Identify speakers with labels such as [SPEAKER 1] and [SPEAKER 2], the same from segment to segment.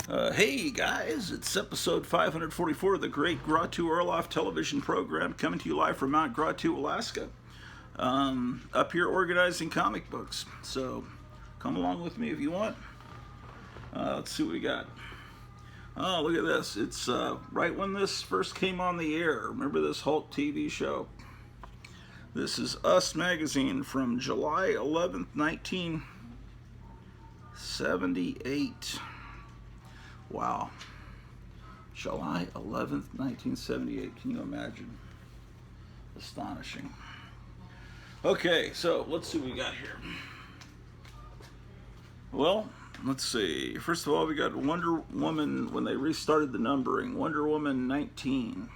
[SPEAKER 1] Hey guys, it's episode 544 of the Great Gratu Orloff television program, coming to you live from Mount Gratu, Alaska. Up here organizing comic books, so come along with me if you want. Let's see what we got. Oh, look at this. It's right when this first came on the air. Remember this Hulk TV show? This is Us Magazine from July 11th, 1978. Wow. July 11th, 1978. Can you imagine? Astonishing. Okay, so let's see what we got here. Well, let's see. First of all, we got Wonder Woman when they restarted the numbering. Wonder Woman 19.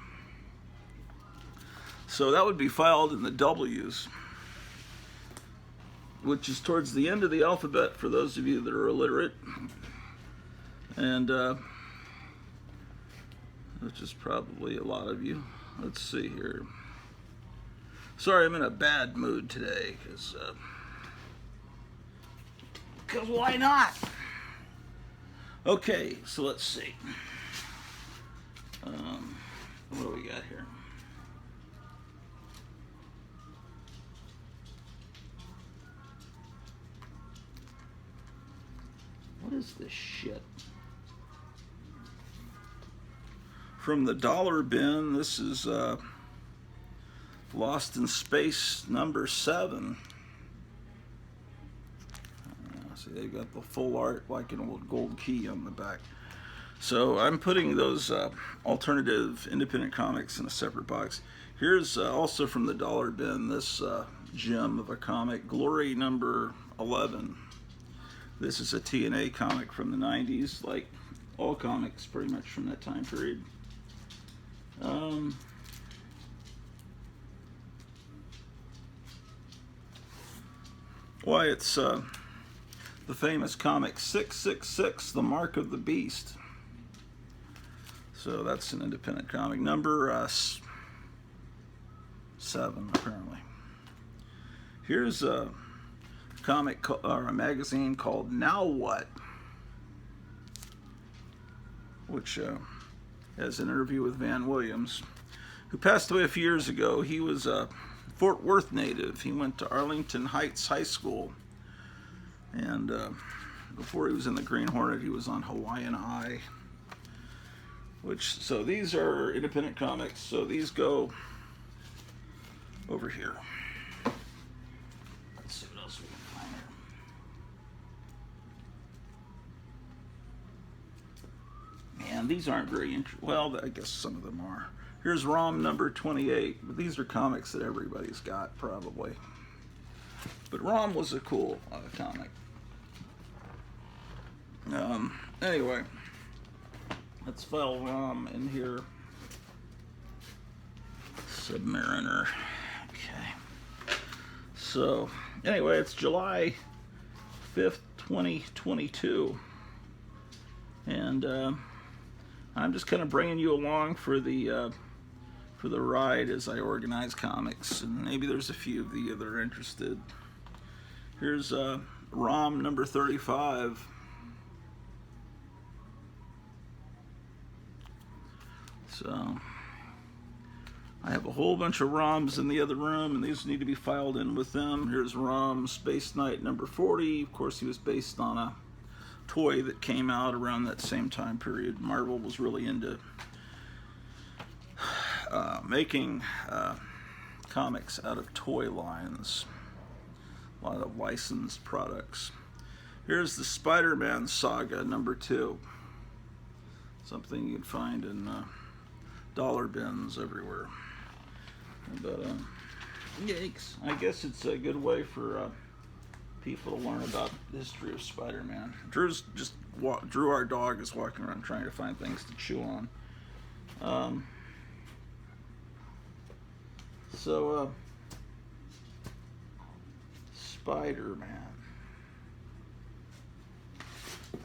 [SPEAKER 1] So that would be filed in the W's, which is towards the end of the alphabet for those of you that are illiterate. And which is probably a lot of you. Let's see here. Sorry, I'm in a bad mood today, because why not? Okay, so let's see. What do we got here? What is this shit? From the dollar bin, this is Lost in Space number 7. See, they've got the full art like an old gold key on the back. So I'm putting those alternative independent comics in a separate box. Here's also from the dollar bin, this gem of a comic, Glory number 11. This is a TNA comic from the 90s, like all comics pretty much from that time period. Why, it's the famous comic 666, The Mark of the Beast. So that's an independent comic. Number 7, apparently. Here's a comic or a magazine called Now What, which has an interview with Van Williams, who passed away a few years ago. He was a Fort Worth native. He went to Arlington Heights High School, and before he was in the Green Hornet, he was on Hawaiian Eye. So these are independent comics. So these go over here. Let's see what else we can find here. Man, these aren't very interesting. Well, I guess some of them are. Here's ROM number 28. But these are comics that everybody's got, probably. But ROM was a cool comic. Anyway, let's file ROM in here. Submariner. Okay. So, anyway, it's July 5th, 2022. And I'm just kind of bringing you along for the ride as I organize comics, and maybe there's a few of you that are interested. Here's ROM number 35. So I have a whole bunch of ROMs in the other room, and these need to be filed in with them. Here's ROM Space Knight number 40. Of course, he was based on a toy that came out around that same time period. Marvel was really into making comics out of toy lines, a lot of licensed products. Here's the Spider-Man Saga number 2, something you can find in dollar bins everywhere. But yikes, I guess it's a good way for people to learn about the history of Spider-Man. Drew, our dog, is walking around trying to find things to chew on. So, Spider-Man.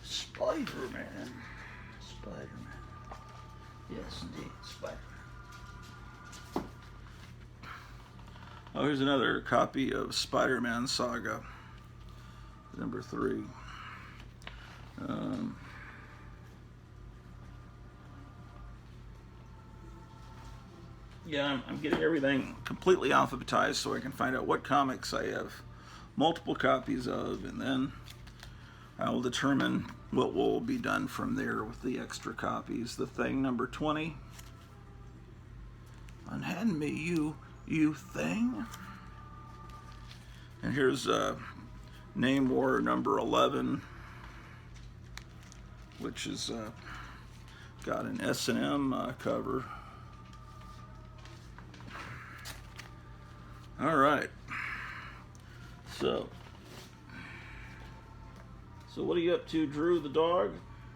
[SPEAKER 1] Spider-Man. Spider-Man. Yes, indeed, Spider-Man. Oh, here's another copy of Spider-Man Saga, number 3. Yeah, I'm getting everything completely alphabetized so I can find out what comics I have multiple copies of, and then I will determine what will be done from there with the extra copies. The Thing number 20. Unhand me, you thing. And here's Namor number 11, which is got an S&M cover. All right. So what are you up to, Drew the dog?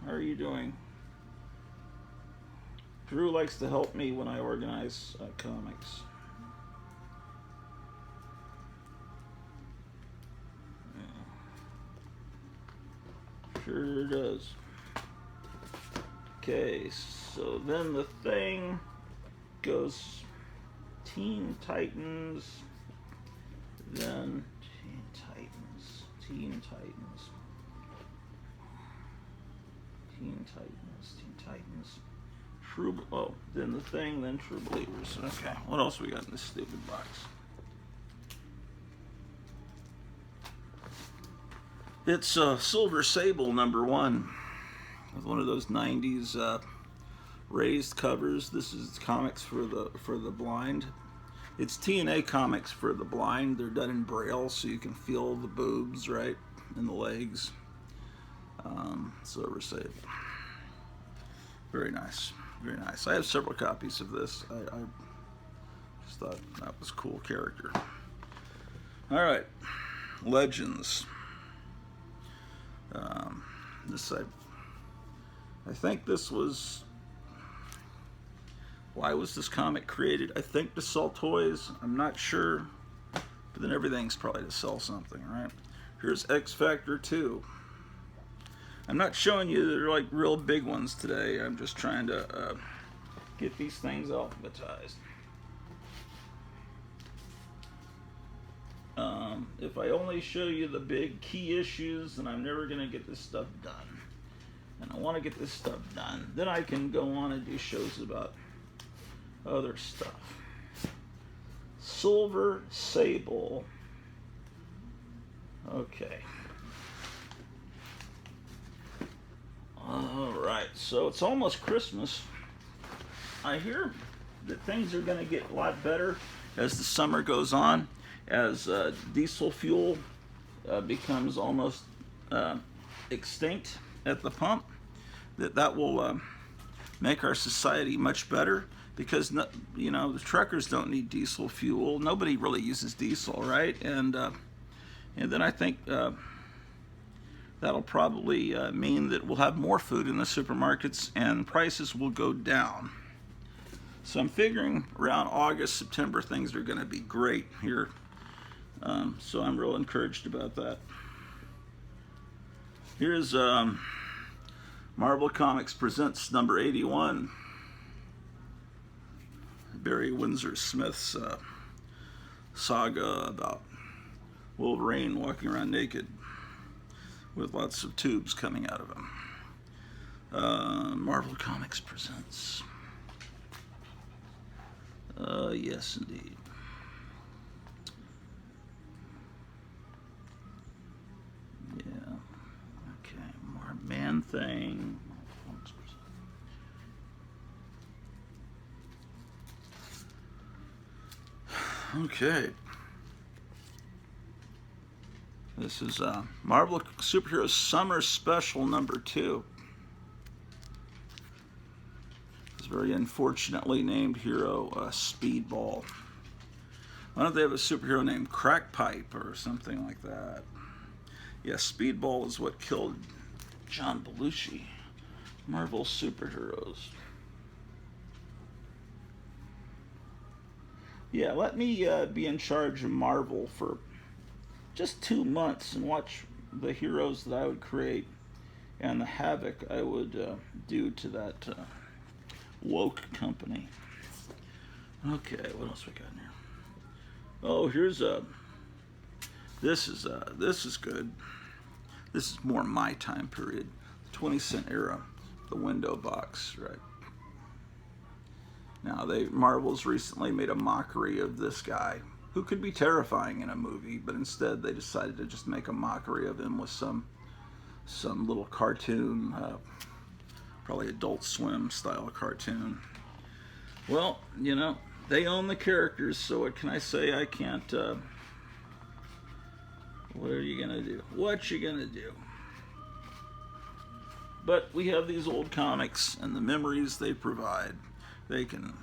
[SPEAKER 1] How are you doing? Drew likes to help me when I organize comics. Yeah. Sure does. Okay, so then the Thing goes Teen Titans, then Teen Titans, then the Thing, then True Believers. Okay, what else we got in this stupid box? It's Silver Sable number 1 with one of those 90s raised covers. This is comics for the blind. It's TNA comics for the blind. They're done in Braille, so you can feel the boobs, right, and the legs. Silver Sable. Very nice. Very nice. I have several copies of this. I just thought that was a cool character. All right. Legends. I think this was... Why was this comic created? I think to sell toys. I'm not sure. But then everything's probably to sell something, right? Here's X Factor 2. I'm not showing you they're like real big ones today. I'm just trying to get these things alphabetized. If I only show you the big key issues, then I'm never going to get this stuff done. And I want to get this stuff done. Then I can go on and do shows about other stuff. Silver Sable. Okay. Alright, so it's almost Christmas. I hear that things are going to get a lot better as the summer goes on, as diesel fuel becomes almost extinct at the pump. That will make our society much better, because you know, the truckers don't need diesel fuel. Nobody really uses diesel, right? And then I think that'll probably mean that we'll have more food in the supermarkets and prices will go down. So I'm figuring around August, September, things are going to be great here. So I'm real encouraged about that. Here's Marvel Comics Presents number 81. Barry Windsor Smith's saga about Wolverine walking around naked with lots of tubes coming out of him. Marvel Comics Presents. Yes, indeed. Yeah. Okay. More Man-Thing. Okay. This is Marvel Superheroes Summer Special number 2. This very unfortunately named hero, Speedball. Why don't they have a superhero named Crackpipe or something like that? Yeah, Speedball is what killed John Belushi. Marvel Superheroes. Yeah, let me be in charge of Marvel for just 2 months and watch the heroes that I would create and the havoc I would do to that woke company. Okay, what else we got in here? Oh, here's this is good. This is more my time period, the 20-cent era, the window box, right? Now, Marvel's recently made a mockery of this guy who could be terrifying in a movie, but instead they decided to just make a mockery of him with some little cartoon, probably Adult Swim style cartoon. Well, you know, they own the characters, so what can I say? I can't. What are you gonna do? What you gonna do? But we have these old comics and the memories they provide. They can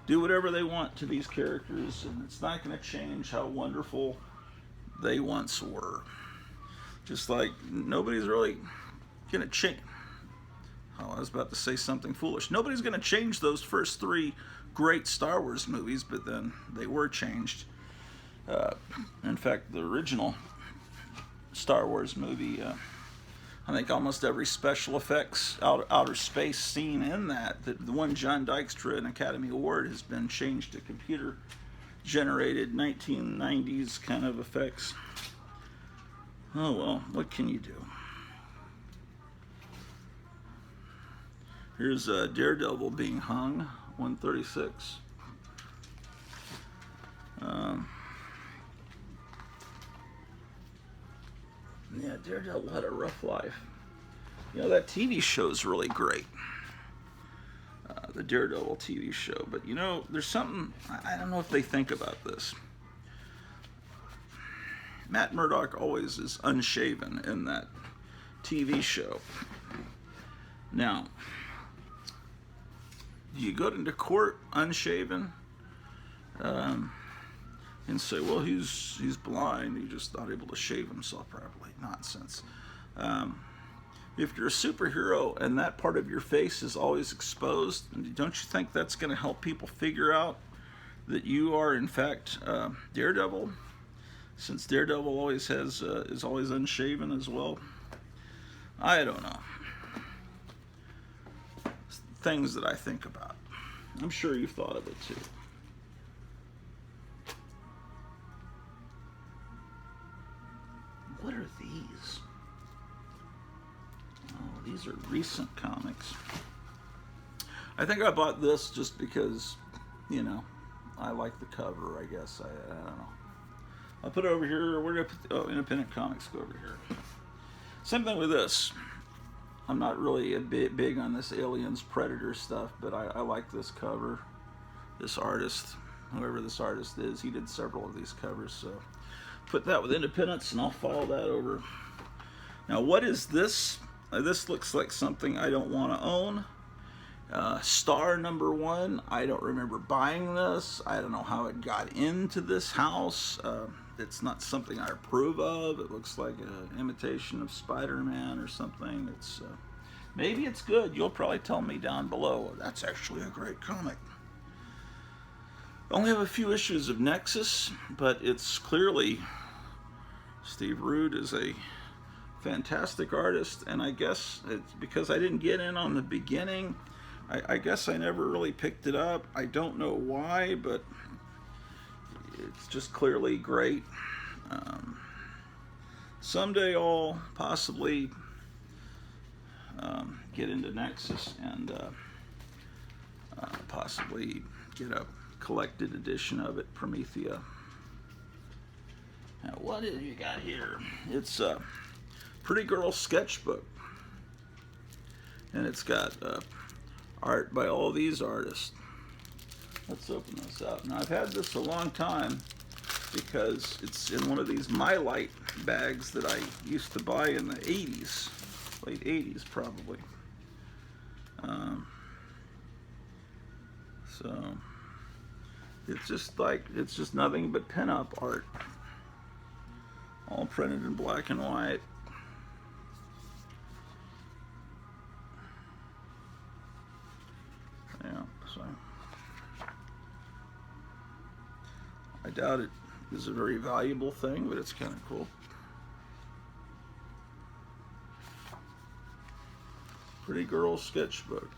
[SPEAKER 1] do whatever they want to these characters, and it's not going to change how wonderful they once were. Just like nobody's really going to change. Oh, I was about to say something foolish. Nobody's going to change those first 3 great Star Wars movies, but then they were changed. In fact, the original Star Wars movie, I think almost every special effects outer space scene in that, the one John Dykstra, an Academy Award, has been changed to computer generated 1990s kind of effects. Oh well, what can you do? Here's Daredevil being hung, 136. Yeah, Daredevil had a rough life. You know, that TV show's really great. The Daredevil TV show. But, you know, there's something, I don't know if they think about this. Matt Murdock always is unshaven in that TV show. Now, do you go into court unshaven? And say, well, he's blind, he just not able to shave himself properly. Nonsense. If you're a superhero and that part of your face is always exposed, don't you think that's going to help people figure out that you are in fact Daredevil? Since Daredevil always is always unshaven as well. I don't know. Things that I think about. I'm sure you've thought of it too. What are these? Oh, these are recent comics. I think I bought this just because, you know, I like the cover, I guess. I don't know. I'll put it over here. Where do I put the, Independent Comics go over here. Same thing with this. I'm not really a bit big on this Aliens Predator stuff, but I like this cover. This artist, whoever this artist is, he did several of these covers, so put that with Independence and I'll follow that over. Now, what is this? This looks like something I don't want to own. Star #1. I don't remember buying this. I don't know how it got into this house. It's not something I approve of. It looks like an imitation of Spider-Man or something. It's maybe it's good. You'll probably tell me down below. That's actually a great comic. I only have a few issues of Nexus, but it's clearly Steve Rude is a fantastic artist, and I guess it's because I didn't get in on the beginning. I guess I never really picked it up. I don't know why, but it's just clearly great. Someday I'll possibly get into Nexus and possibly get a collected edition of it, Promethea. Now, what have you got here? It's a Pretty Girl sketchbook, and it's got art by all these artists. Let's open this up. Now, I've had this a long time because it's in one of these My Light bags that I used to buy in the 80s, late 80s probably. So it's just nothing but pinup art, all printed in black and white. Yeah, so I doubt it is a very valuable thing, but it's kind of cool. Pretty Girl sketchbook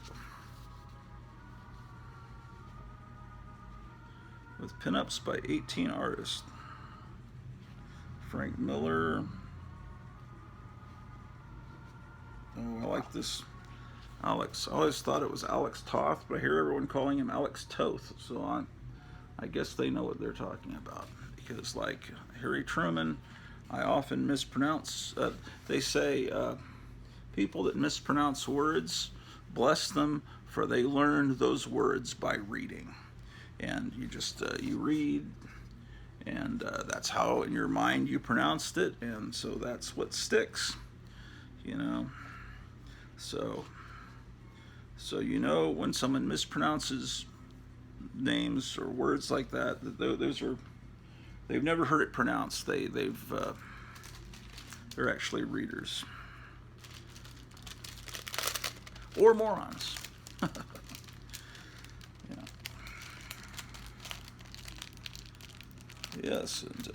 [SPEAKER 1] with pinups by 18 artists. Frank Miller. Oh, I like this Alex. I always thought it was Alex Toth, but I hear everyone calling him Alex Toth. So I guess they know what they're talking about. Because, like Harry Truman, I often mispronounce. They say people that mispronounce words, bless them, for they learned those words by reading. And you just, you read, and that's how in your mind you pronounced it, and so that's what sticks, you know. So you know when someone mispronounces names or words like that, those are, they've never heard it pronounced. They're actually readers or morons. Yeah. Yes, and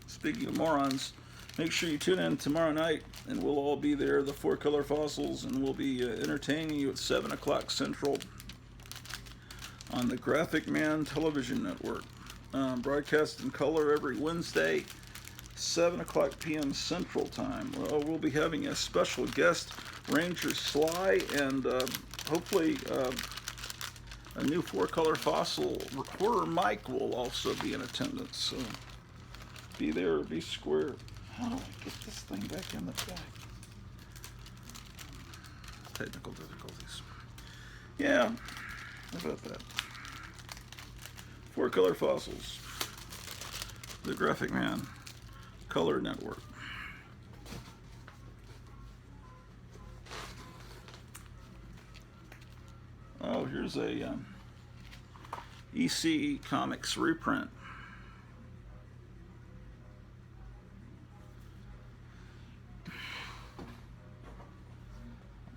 [SPEAKER 1] speaking of morons, make sure you tune in tomorrow night, and we'll all be there, the Four Color Fossils, and we'll be entertaining you at 7 o'clock Central on the Graphic Man Television Network. Broadcast in color every Wednesday, 7 o'clock p.m. Central Time. We'll be having a special guest, Ranger Sly, and hopefully a new Four Color Fossil recorder Mike will also be in attendance. So be there or be square. How do I get this thing back in the bag? Technical difficulties. Yeah, how about that? Four Color Fossils, the Graphic Man Color Network. Oh, here's a EC Comics reprint.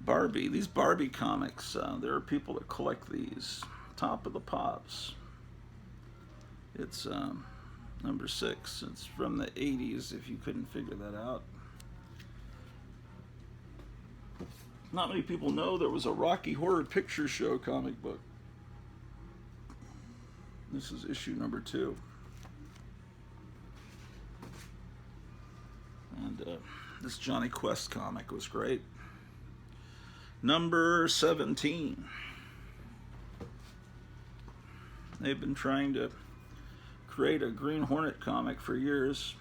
[SPEAKER 1] Barbie, these Barbie comics, there are people that collect these. Top of the Pops. It's number 6. It's from the 80s, if you couldn't figure that out. Not many people know there was a Rocky Horror Picture Show comic book. This is issue number 2. And this Johnny Quest comic was great. Number 17. They've been trying to create a Green Hornet comic for years.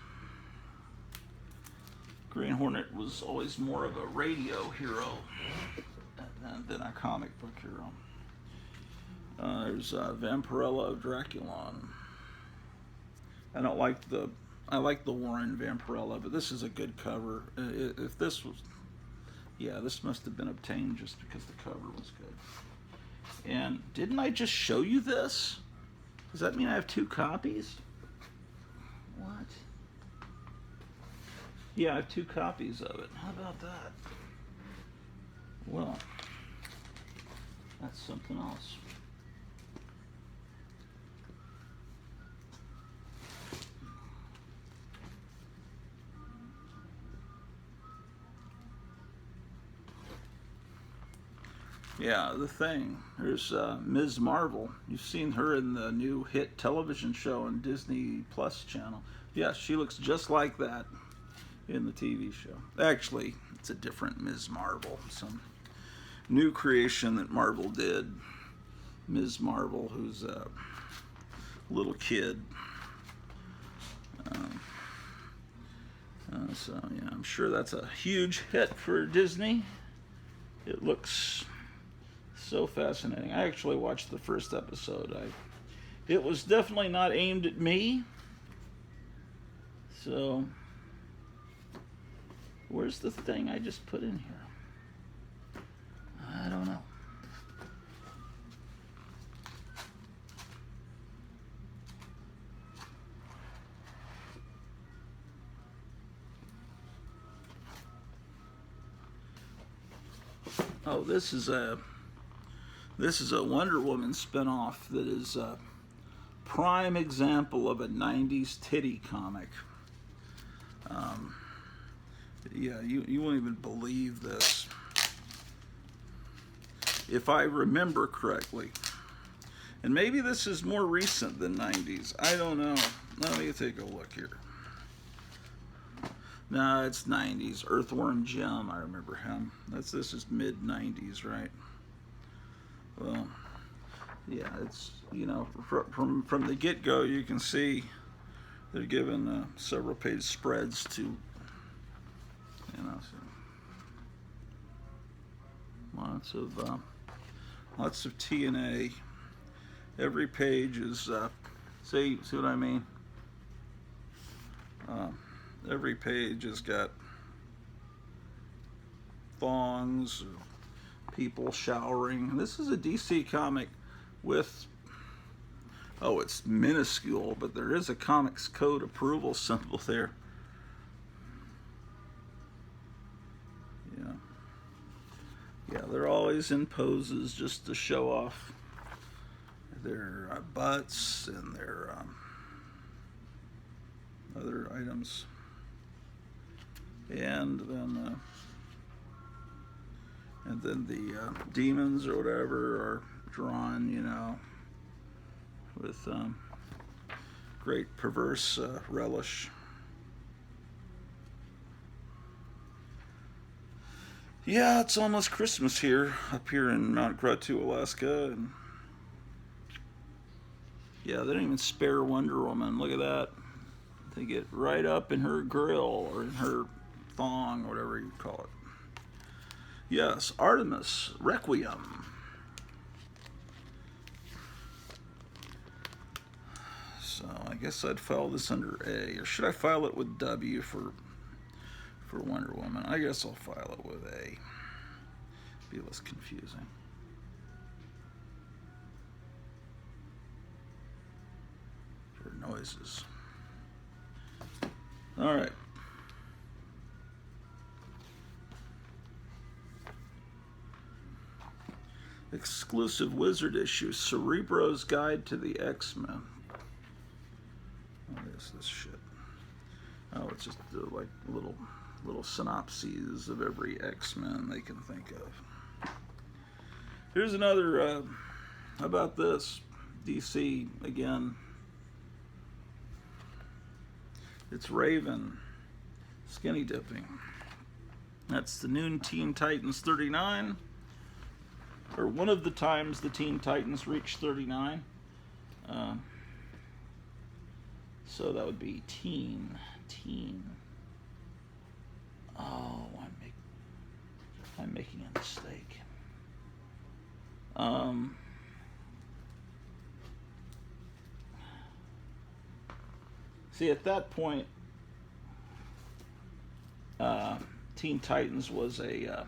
[SPEAKER 1] Green Hornet was always more of a radio hero than a comic book hero. There's Vampirella of Draculon. I like the Warren Vampirella, but this is a good cover. If this was, yeah, this must have been obtained just because the cover was good. And didn't I just show you this? Does that mean I have 2 copies? What? Yeah, I have 2 copies of it. How about that? Well, that's something else. Yeah, The Thing. There's Ms. Marvel. You've seen her in the new hit television show on Disney Plus channel. Yeah, she looks just like that in the TV show. Actually, it's a different Ms. Marvel. Some new creation that Marvel did. Ms. Marvel, who's a little kid. So, yeah, I'm sure that's a huge hit for Disney. It looks so fascinating. I actually watched the first episode. It was definitely not aimed at me. So, where's the thing I just put in here? I don't know. Oh, this is a Wonder Woman spinoff that is a prime example of a 90s titty comic. Yeah, you won't even believe this. If I remember correctly. And maybe this is more recent than 90s. I don't know. Let me take a look here. No, it's 90s. Earthworm Jim, I remember him. This is mid 90s, right? Well, yeah, it's, you know, from the get go, you can see they're given several page spreads to, you know, so lots of TNA. Every page is see what I mean? Every page has got thongs, people showering. This is a DC comic with, oh, it's minuscule, but there is a Comics Code approval symbol there. Yeah. Yeah, they're always in poses just to show off their butts and their other items. And then the demons or whatever are drawn, you know, with great perverse relish. Yeah, it's almost Christmas here, up here in Mount Grotto, Alaska, and yeah, they don't even spare Wonder Woman. Look at that. They get right up in her grill or in her thong, whatever you call it. Yes, Artemis Requiem. So I guess I'd file this under A, or should I file it with W for Wonder Woman? I guess I'll file it with A. Be less confusing. For noises. All right. Exclusive Wizard issue, Cerebro's Guide to the X-Men. What is this shit? Oh, it's just like little synopses of every X-Men they can think of. Here's another, how about this? DC again. It's Raven, skinny dipping. That's the Noon Teen Titans 39. Or one of the times the Teen Titans reached 39. So that would be teen. Oh, I'm making a mistake. See, at that point, Teen Titans was a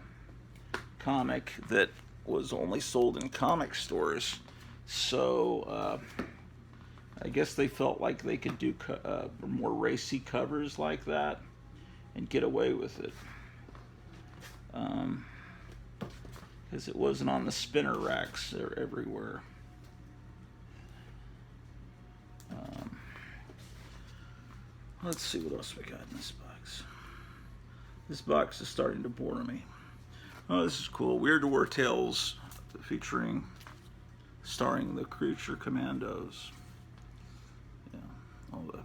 [SPEAKER 1] comic that was only sold in comic stores, so I guess they felt like they could do more racy covers like that and get away with it, because it wasn't on the spinner racks everywhere. Let's see what else we got in this box. This box is starting to bore me. Oh, this is cool. Weird War Tales starring the Creature Commandos. Yeah, all the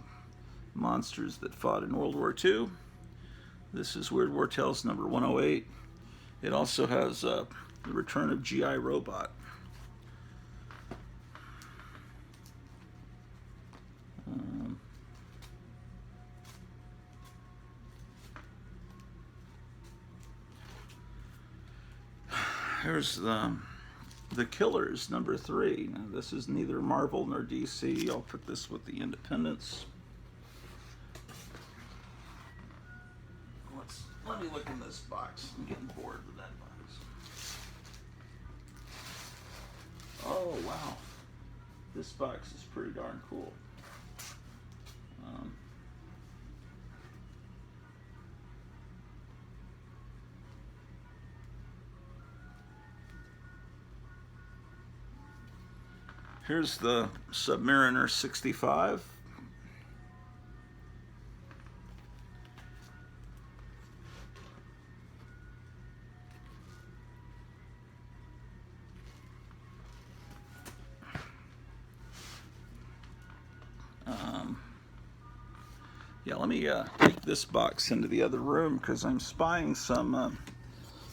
[SPEAKER 1] monsters that fought in World War II. This is Weird War Tales number 108. It also has the return of G.I. Robot. Here's the Killers, number 3. Now, this is neither Marvel nor DC. I'll put this with the Independents. Let me look in this box. I'm getting bored with that box. Oh, wow. This box is pretty darn cool. Here's the Submariner 65. Yeah, let me take this box into the other room because I'm spying some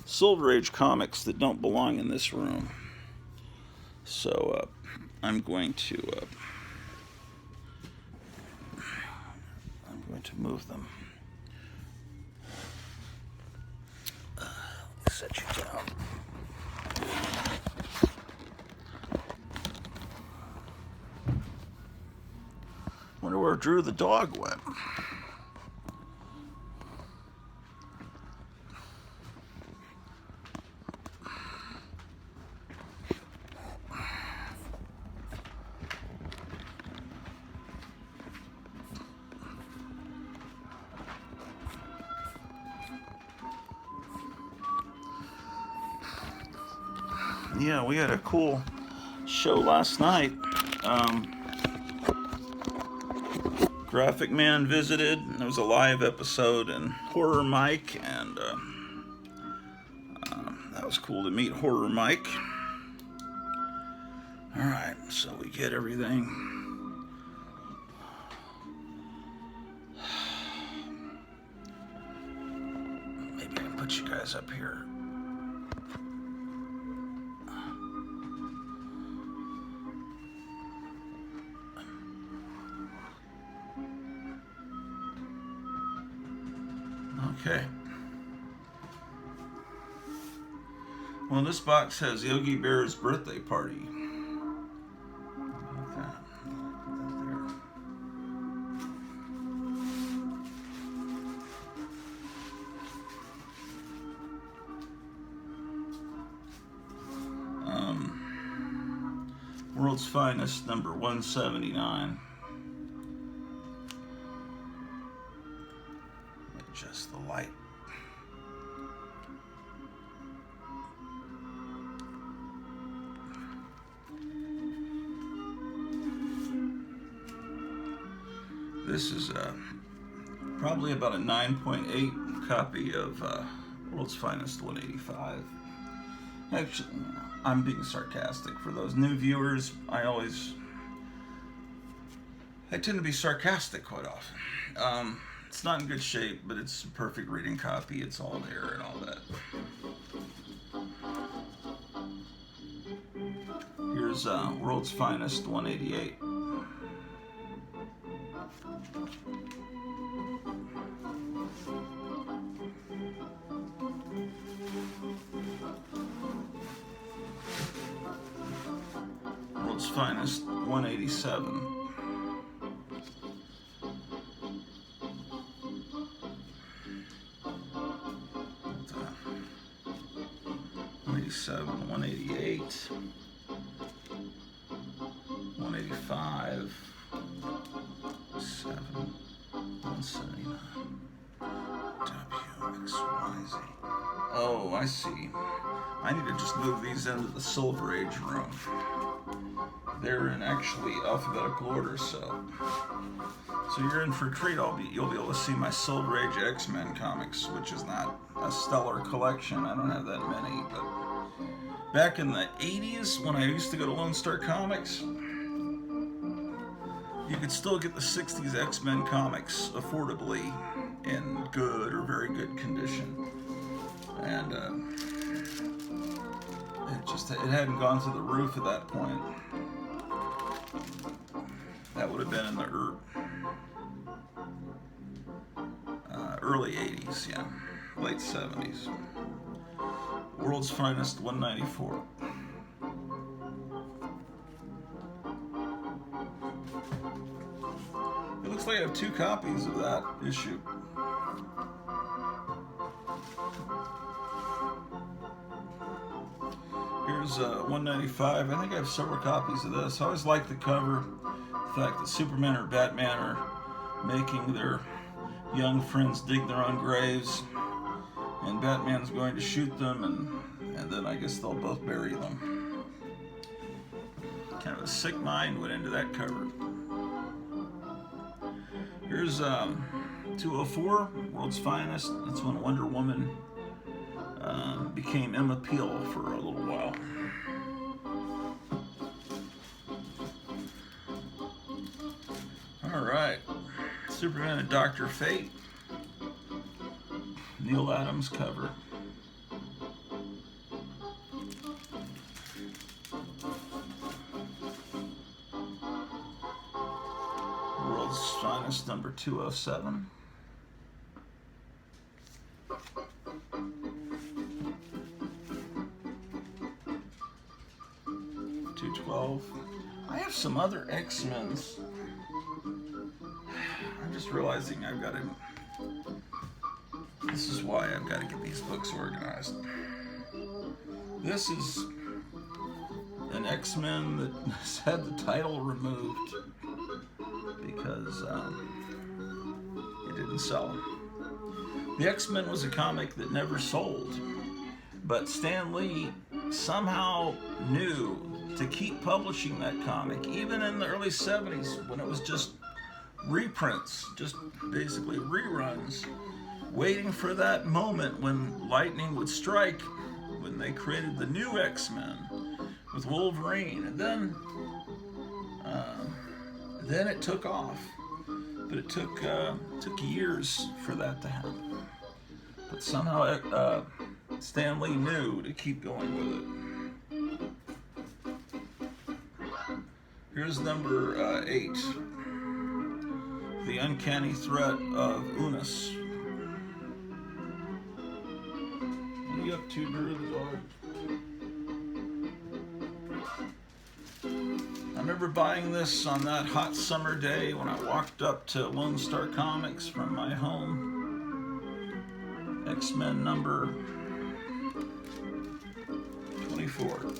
[SPEAKER 1] Silver Age comics that don't belong in this room. So I'm going to move them. Set you down. Wonder where Drew the dog went. Yeah, we had a cool show last night. Graphic Man visited. There was a live episode, and Horror Mike, and that was cool to meet Horror Mike. All right, so we get everything. Maybe I can put you guys up here. Okay. Well, this box has Yogi Bear's birthday party. Look at that. Put that there. World's Finest, number 179. Adjust the light. This is probably about a 9.8 copy of World's Finest 185. Actually, I'm being sarcastic. For those new viewers, I tend to be sarcastic quite often. It's not in good shape, but it's a perfect reading copy. It's all there and all that. Here's World's Finest 188. World's Finest 187. '87, 188, 185, 7, 179, WXYZ. Oh, I see. I need to just move these into the Silver Age room. They're in actually alphabetical order, so you're in for a treat. You'll be able to see my Silver Age X-Men comics, which is not a stellar collection. I don't have that many, but back in the 80s, when I used to go to Lone Star Comics, you could still get the 60s X-Men comics affordably in good or very good condition. And it hadn't gone to the roof at that point. That would have been in the early 80s, yeah, late 70s. World's Finest 194. It looks like I have 2 copies of that issue. Here's 195. I think I have several copies of this. I always like the cover. The fact that Superman or Batman are making their young friends dig their own graves, and Batman's going to shoot them, and then I guess they'll both bury them. Kind of a sick mind went into that cover. Here's 204, World's Finest. That's when Wonder Woman became Emma Peel for a little while. Superman and Dr. Fate. Neil Adams cover. World's Finest number 207. I have some other X-Men's. I'm just realizing I've got to. This is why I've got to get these books organized. This is an X-Men that has had the title removed because it didn't sell. The X-Men was a comic that never sold, but Stan Lee somehow knew to keep publishing that comic, even in the early 70s when it was just reprints, just basically reruns, waiting for that moment when lightning would strike, when they created the new X-Men with Wolverine, and then it took off. But it took years for that to happen. But somehow Stan Lee knew to keep going with it. Here's number 8. The Uncanny Threat of Unus. What are you up to, Drew the dog? I remember buying this on that hot summer day when I walked up to Lone Star Comics from my home. X-Men number 24.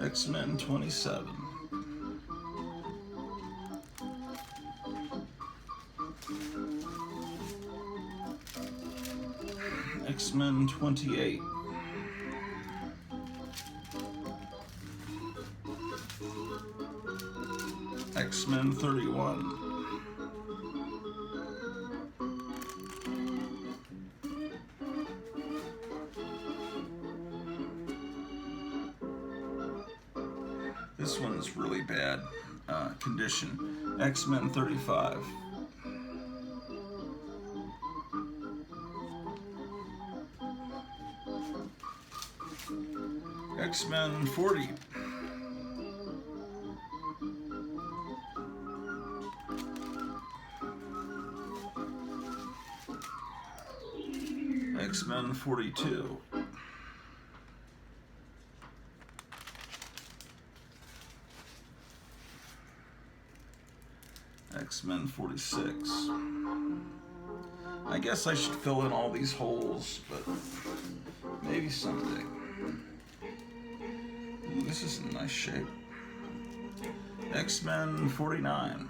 [SPEAKER 1] X-Men 27. X-Men 28. X-Men 31. This one's really bad condition. X-Men 35. X-Men 40. X-Men 42. X-Men 46. I guess I should fill in all these holes, but maybe someday. Ooh, this is in nice shape. X-Men 49.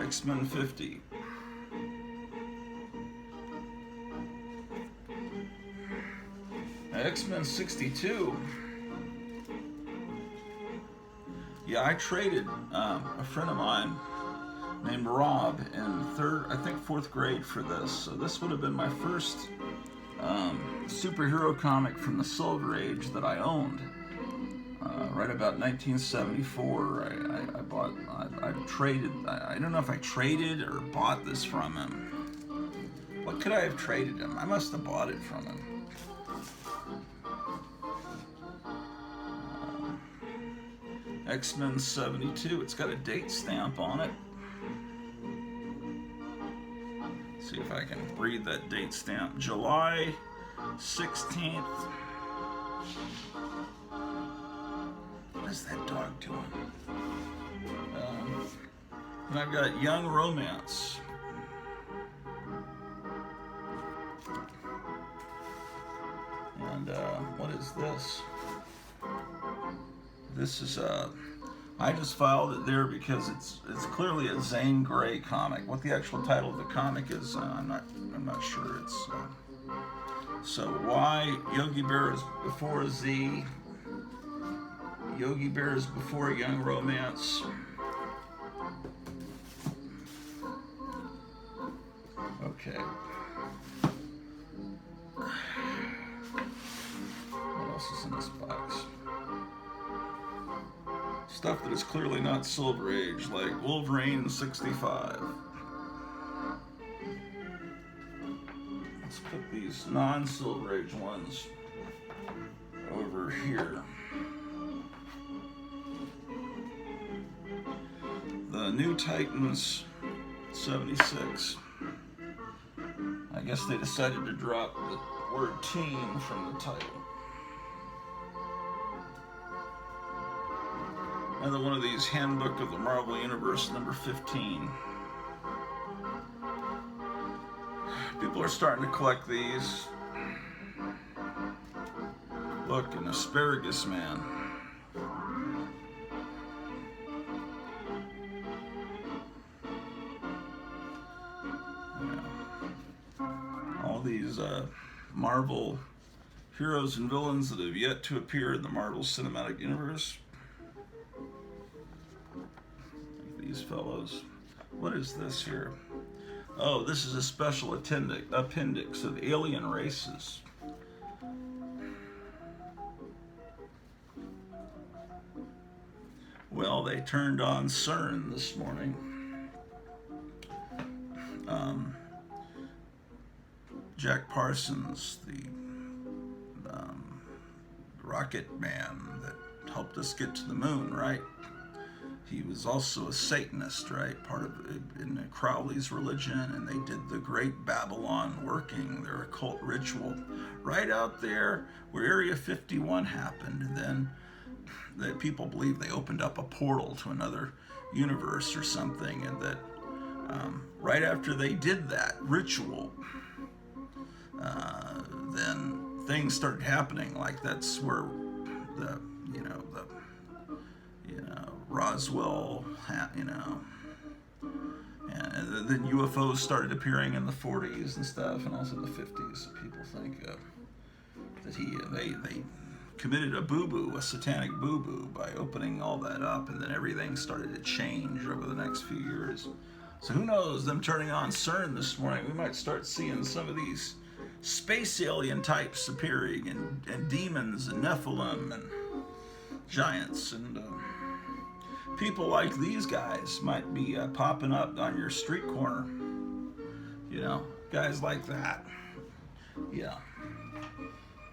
[SPEAKER 1] X-Men 50. X-Men 62. Yeah, I traded a friend of mine named Rob in fourth grade for this. So this would have been my first superhero comic from the Silver Age that I owned. Right about 1974, I traded. I don't know if I traded or bought this from him. What could I have traded him? I must have bought it from him. X-Men 72. It's got a date stamp on it. Let's see if I can read that date stamp. July 16th. What is that dog doing? And I've got Young Romance. And what is this? This is I just filed it there because it's clearly a Zane Grey comic. What the actual title of the comic is, I'm not sure. It's so Y Yogi Bear is before Z. Yogi Bear is before Young Romance. Okay. What else is in this box? Stuff that is clearly not Silver Age, like Wolverine 65. Let's put these non-Silver Age ones over here. The New Titans 76. I guess they decided to drop the word teen from the title. Another one of these Handbook of the Marvel Universe number 15. People are starting to collect these. Look, an Asparagus Man. All these Marvel heroes and villains that have yet to appear in the Marvel Cinematic Universe. Like these fellows. What is this here? Oh, this is a special appendix of alien races. Well, they turned on CERN this morning. Jack Parsons, the rocket man that helped us get to the moon, right? He was also a Satanist, right? Part of in Crowley's religion, and they did the Great Babylon working, their occult ritual, right out there where Area 51 happened. And then that people believe they opened up a portal to another universe or something, and that right after they did that ritual, then things started happening. Like that's where the Roswell, and then UFOs started appearing in the 40s and stuff, and also the 50s. So people think that they committed a boo-boo, a satanic boo-boo, by opening all that up, and then everything started to change over the next few years. So who knows, them turning on CERN this morning, we might start seeing some of these space alien types appearing, and demons and Nephilim and giants, and people like these guys might be popping up on your street corner. Guys like that. Yeah.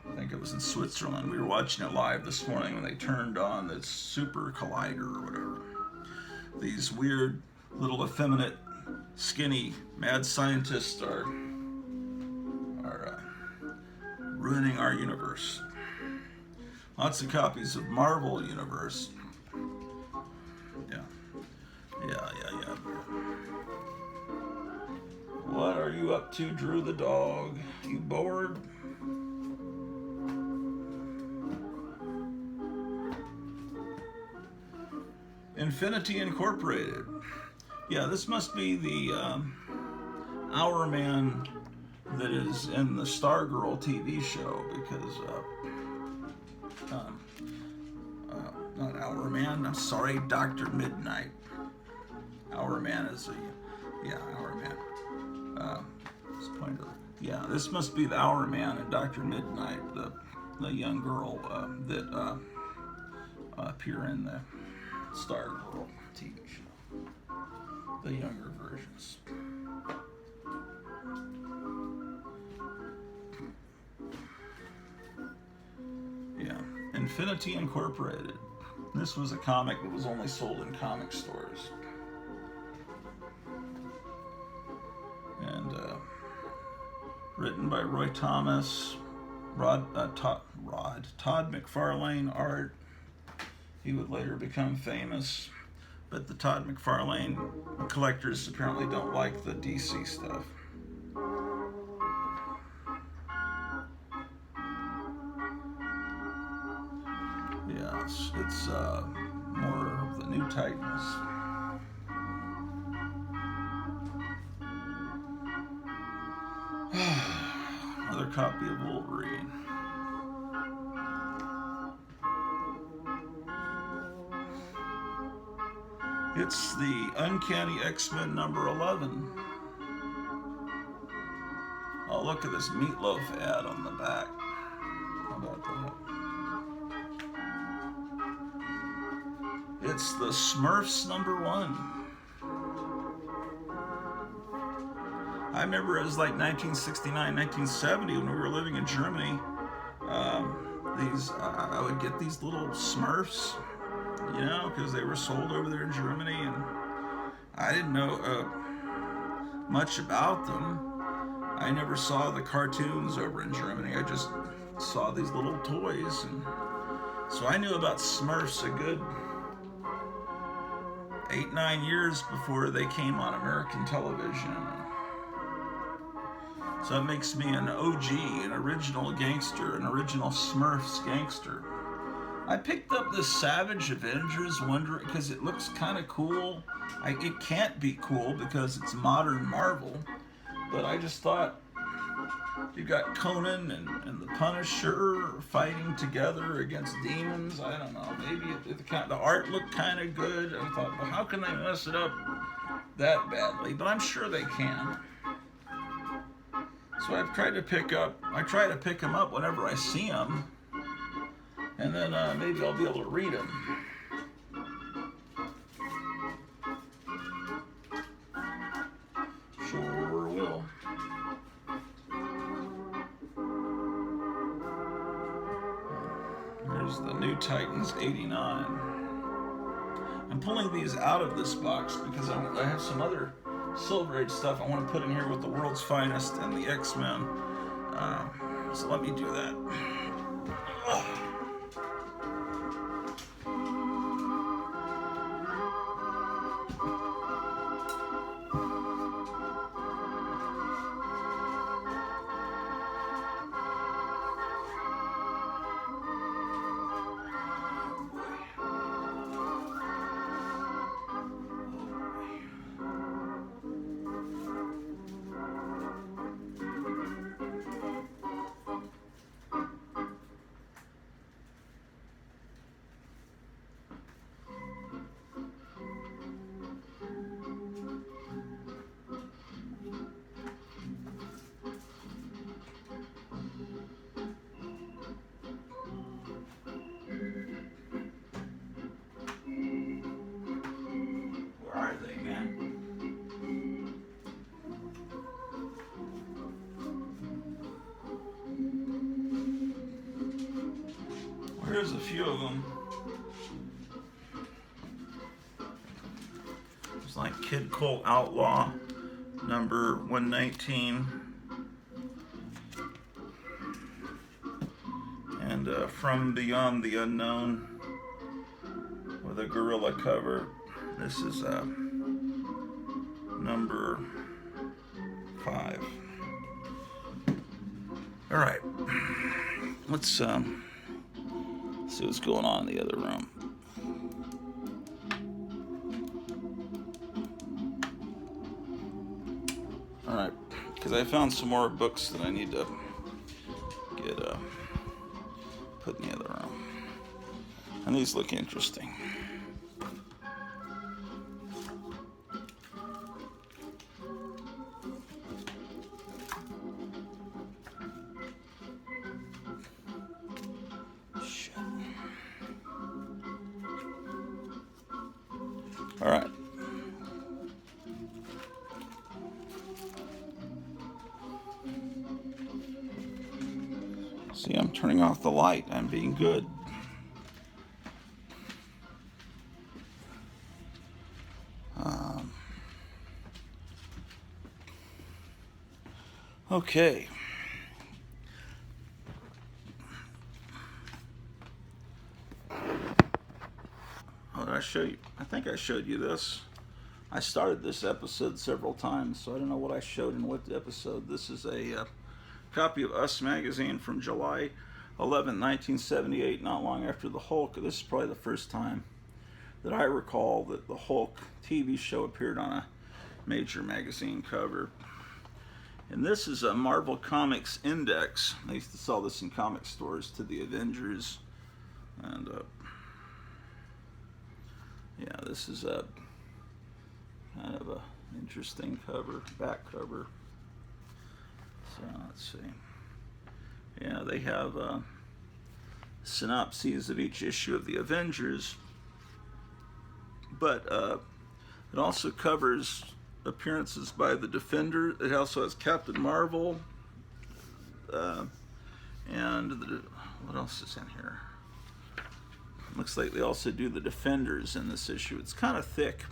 [SPEAKER 1] I think it was in Switzerland. We were watching it live this morning when they turned on the Super Collider or whatever. These weird, little effeminate, skinny, mad scientists are ruining our universe. Lots of copies of Marvel Universe. Yeah. What are you up to, Drew the dog? You bored? Infinity Incorporated. Yeah, this must be the Hour Man that is in the Stargirl TV show, because not Hour Man, I'm sorry, Dr. Midnight. Hour Man is Hour Man. This must be the Hour Man and Dr. Midnight, the young girl that appear in the Stargirl TV show. The younger versions. Yeah, Infinity Incorporated. This was a comic that was only sold in comic stores. And written by Roy Thomas, Todd McFarlane art. He would later become famous, but the Todd McFarlane collectors apparently don't like the DC stuff. Yeah, it's more of the New Titans. Another copy of Wolverine. It's the Uncanny X-Men number 11. Oh, look at this Meatloaf ad on the back. How about that? It's the Smurfs #1. I remember it was like 1969, 1970 when we were living in Germany. I would get these little Smurfs, because they were sold over there in Germany, and I didn't know much about them. I never saw the cartoons over in Germany. I just saw these little toys, and so I knew about Smurfs a good 8-9 years before they came on American television. So it makes me an OG, an original gangster, an original Smurfs gangster. I picked up this Savage Avengers wondering because it looks kind of cool. It can't be cool because it's modern Marvel, but I just thought you got Conan and the Punisher fighting together against demons. I don't know. Maybe the art looked kind of good. I thought, well, how can they mess it up that badly? But I'm sure they can. So I try to pick them up whenever I see them, and then maybe I'll be able to read them. Sure will. Here's the New Titans '89. I'm pulling these out of this box because I have some other Silver Age stuff I want to put in here with the World's Finest and the X-Men. So let me do that. Here's a few of them. It's like Kid Colt Outlaw, number 119. And From Beyond the Unknown with a gorilla cover. This is number 5. All right. Let's see what's going on in the other room. All right, because I found some more books that I need to get put in the other room, and these look interesting. All right. See, I'm turning off the light. I'm being good. Okay. Oh, did I show you? I think I showed you this. I started this episode several times, so I don't know what I showed in what episode. This is a copy of Us magazine from July 11, 1978, not long after the Hulk. This is probably the first time that I recall that the Hulk TV show appeared on a major magazine cover. And this is a Marvel Comics Index. They used to sell this in comic stores to the Avengers. And yeah, this is a kind of a interesting cover, back cover. So let's see. Yeah, they have synopses of each issue of the Avengers, but it also covers appearances by the Defender. It also has Captain Marvel, and what else is in here? Looks like they also do the Defenders in this issue. It's kind of thick.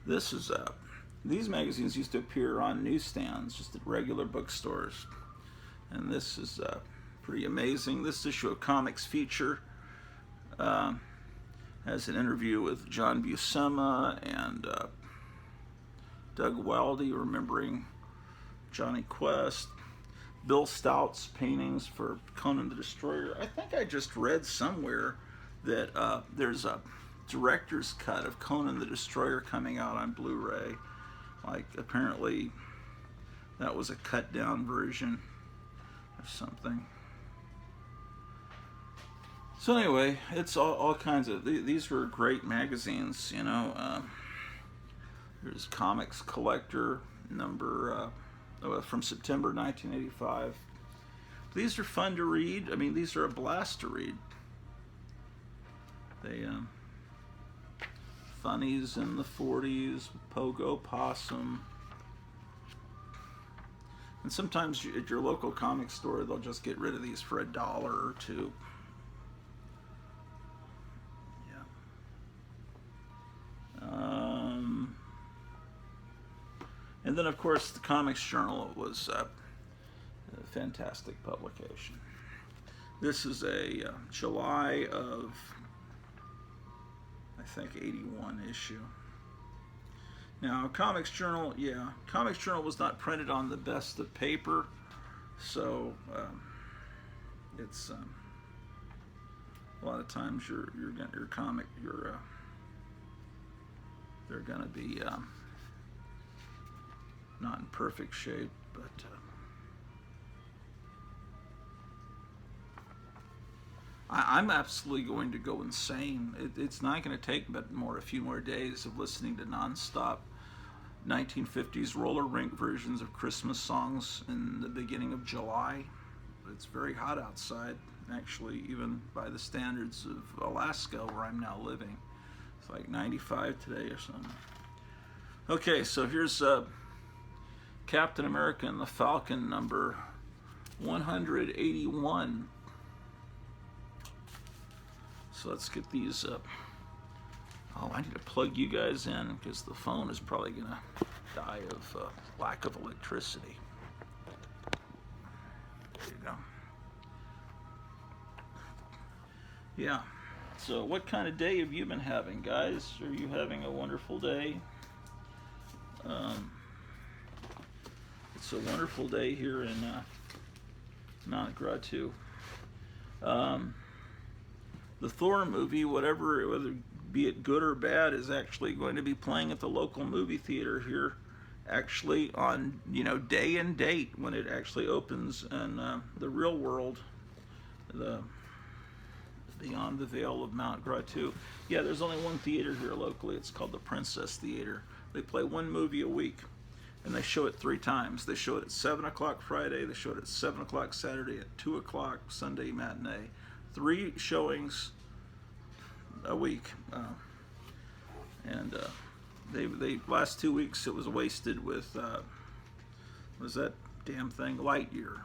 [SPEAKER 1] This is these magazines used to appear on newsstands, just at regular bookstores, and this is pretty amazing. This issue of Comics Feature has an interview with John Buscema and Doug Wildey, remembering Johnny Quest. Bill Stout's paintings for Conan the Destroyer. I think I just read somewhere that there's a director's cut of Conan the Destroyer coming out on Blu-ray. Like, apparently that was a cut down version or something. So anyway, it's all kinds of, these were great magazines, you know. There's Comics Collector number from September 1985. These are fun to read. I mean, these are a blast to read. They Funnies in the 40s, Pogo Possum. And sometimes at your local comic store, they'll just get rid of these for $1 or $2. And then, of course, the Comics Journal was a fantastic publication. This is a July of, I think, 81 issue. Now, Comics Journal, yeah, Comics Journal was not printed on the best of paper, so it's a lot of times they're gonna be not in perfect shape, but I'm absolutely going to go insane. It's not going to take but a few more days of listening to nonstop 1950s roller rink versions of Christmas songs in the beginning of July. It's very hot outside, actually, even by the standards of Alaska, where I'm now living. It's like 95 today or something. Okay, so here's Captain America and the Falcon number 181. So let's get these up. Oh, I need to plug you guys in because the phone is probably going to die of lack of electricity. There you go. Yeah. So what kind of day have you been having, guys? Are you having a wonderful day? It's a wonderful day here in Mount Gratu. The Thor movie, whether be it good or bad, is actually going to be playing at the local movie theater here, actually on day and date when it actually opens in the real world, the Beyond the Veil of Mount Gratu. Yeah, there's only one theater here locally. It's called the Princess Theater. They play one movie a week, and they show it 3 times. They show it at 7 o'clock Friday, they show it at 7 o'clock Saturday, at 2 o'clock Sunday matinee. 3 showings a week. And they last 2 weeks it was wasted with, was that damn thing, Lightyear.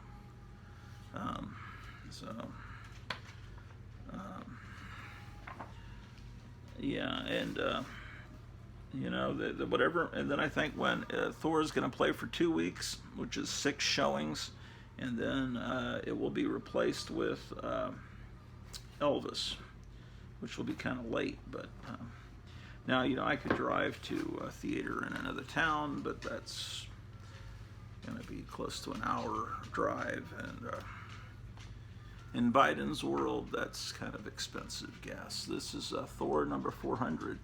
[SPEAKER 1] Yeah, and whatever. And then I think when Thor is going to play for 2 weeks, which is 6 showings, and then it will be replaced with Elvis, which will be kind of late. But now I could drive to a theater in another town, but that's going to be close to an hour drive, and in Biden's world, that's kind of expensive gas. This is Thor number 400.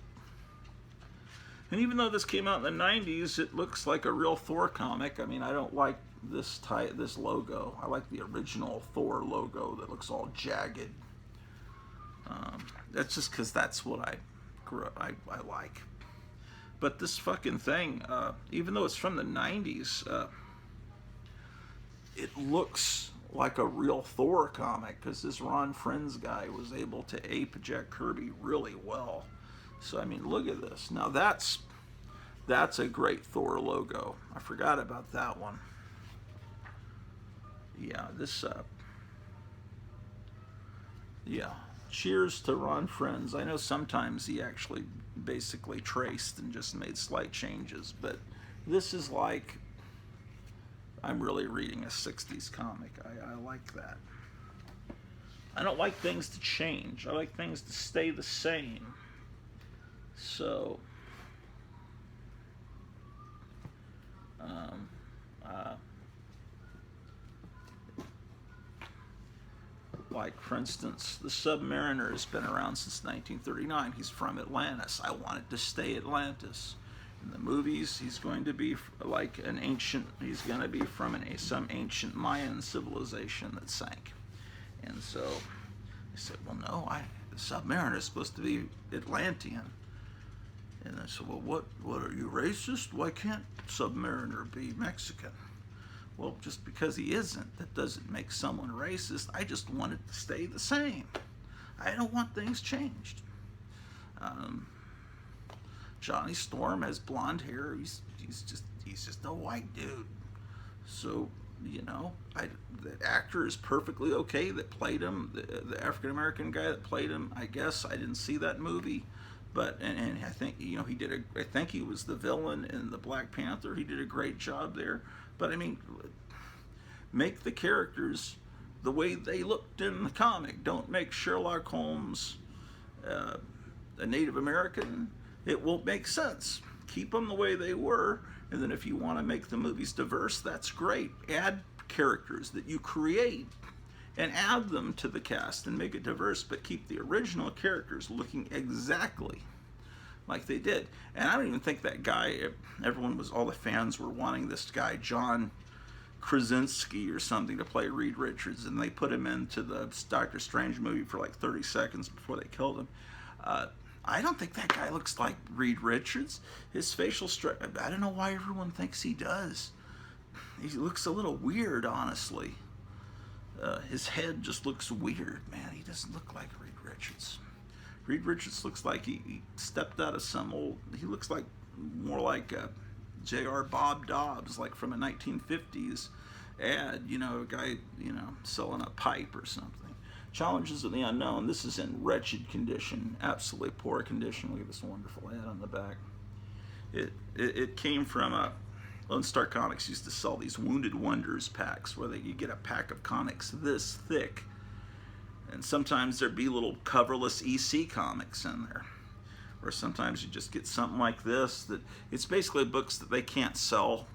[SPEAKER 1] And even though this came out in the 90s, it looks like a real Thor comic. I mean, I don't like this logo. I like the original Thor logo that looks all jagged. That's just because that's what I I like. But this fucking thing, even though it's from the 90s, it looks like a real Thor comic because this Ron Frenz guy was able to ape Jack Kirby really well. So I mean, look at this. Now that's a great Thor logo. I forgot about that one. Yeah, this yeah. Cheers to Ron Frenz. I know sometimes he actually basically traced and just made slight changes, but this is like I'm really reading a 60s comic. I like that. I don't like things to change. I like things to stay the same. So, like, for instance, the Submariner has been around since 1939. He's from Atlantis. I want it to stay Atlantis. In the movies, he's going to be like an ancient, he's going to be from some ancient Mayan civilization that sank. And so I said, well, no, the Submariner is supposed to be Atlantean. And I said, well, what are you, racist? Why can't Submariner be Mexican? Well, just because he isn't, that doesn't make someone racist. I just want it to stay the same. I don't want things changed. Johnny Storm has blonde hair. He's just a white dude. So, you know, the actor is perfectly okay that played him. The African American guy that played him, I guess I didn't see that movie, but and I think, you know, I think he was the villain in the Black Panther. He did a great job there. But I mean, make the characters the way they looked in the comic. Don't make Sherlock Holmes a Native American. It won't make sense. Keep them the way they were, and then if you want to make the movies diverse, that's great. Add characters that you create and add them to the cast and make it diverse, but keep the original characters looking exactly like they did. And I don't even think that guy, all the fans were wanting this guy, John Krasinski or something, to play Reed Richards, and they put him into the Doctor Strange movie for like 30 seconds before they killed him. I don't think that guy looks like Reed Richards. His facial structure, I don't know why everyone thinks he does. He looks a little weird, honestly. His head just looks weird, man. He doesn't look like Reed Richards. Reed Richards looks like he stepped out of he looks like more like J.R. Bob Dobbs, like from a 1950s ad, you know, a guy, you know, selling a pipe or something. Challenges of the Unknown. This is in wretched condition, absolutely poor condition. Look at this wonderful ad on the back. It came from Lone Star Comics used to sell these Wounded Wonders packs where you get a pack of comics this thick, and sometimes there'd be little coverless EC comics in there, or sometimes you just get something like this that it's basically books that they can't sell.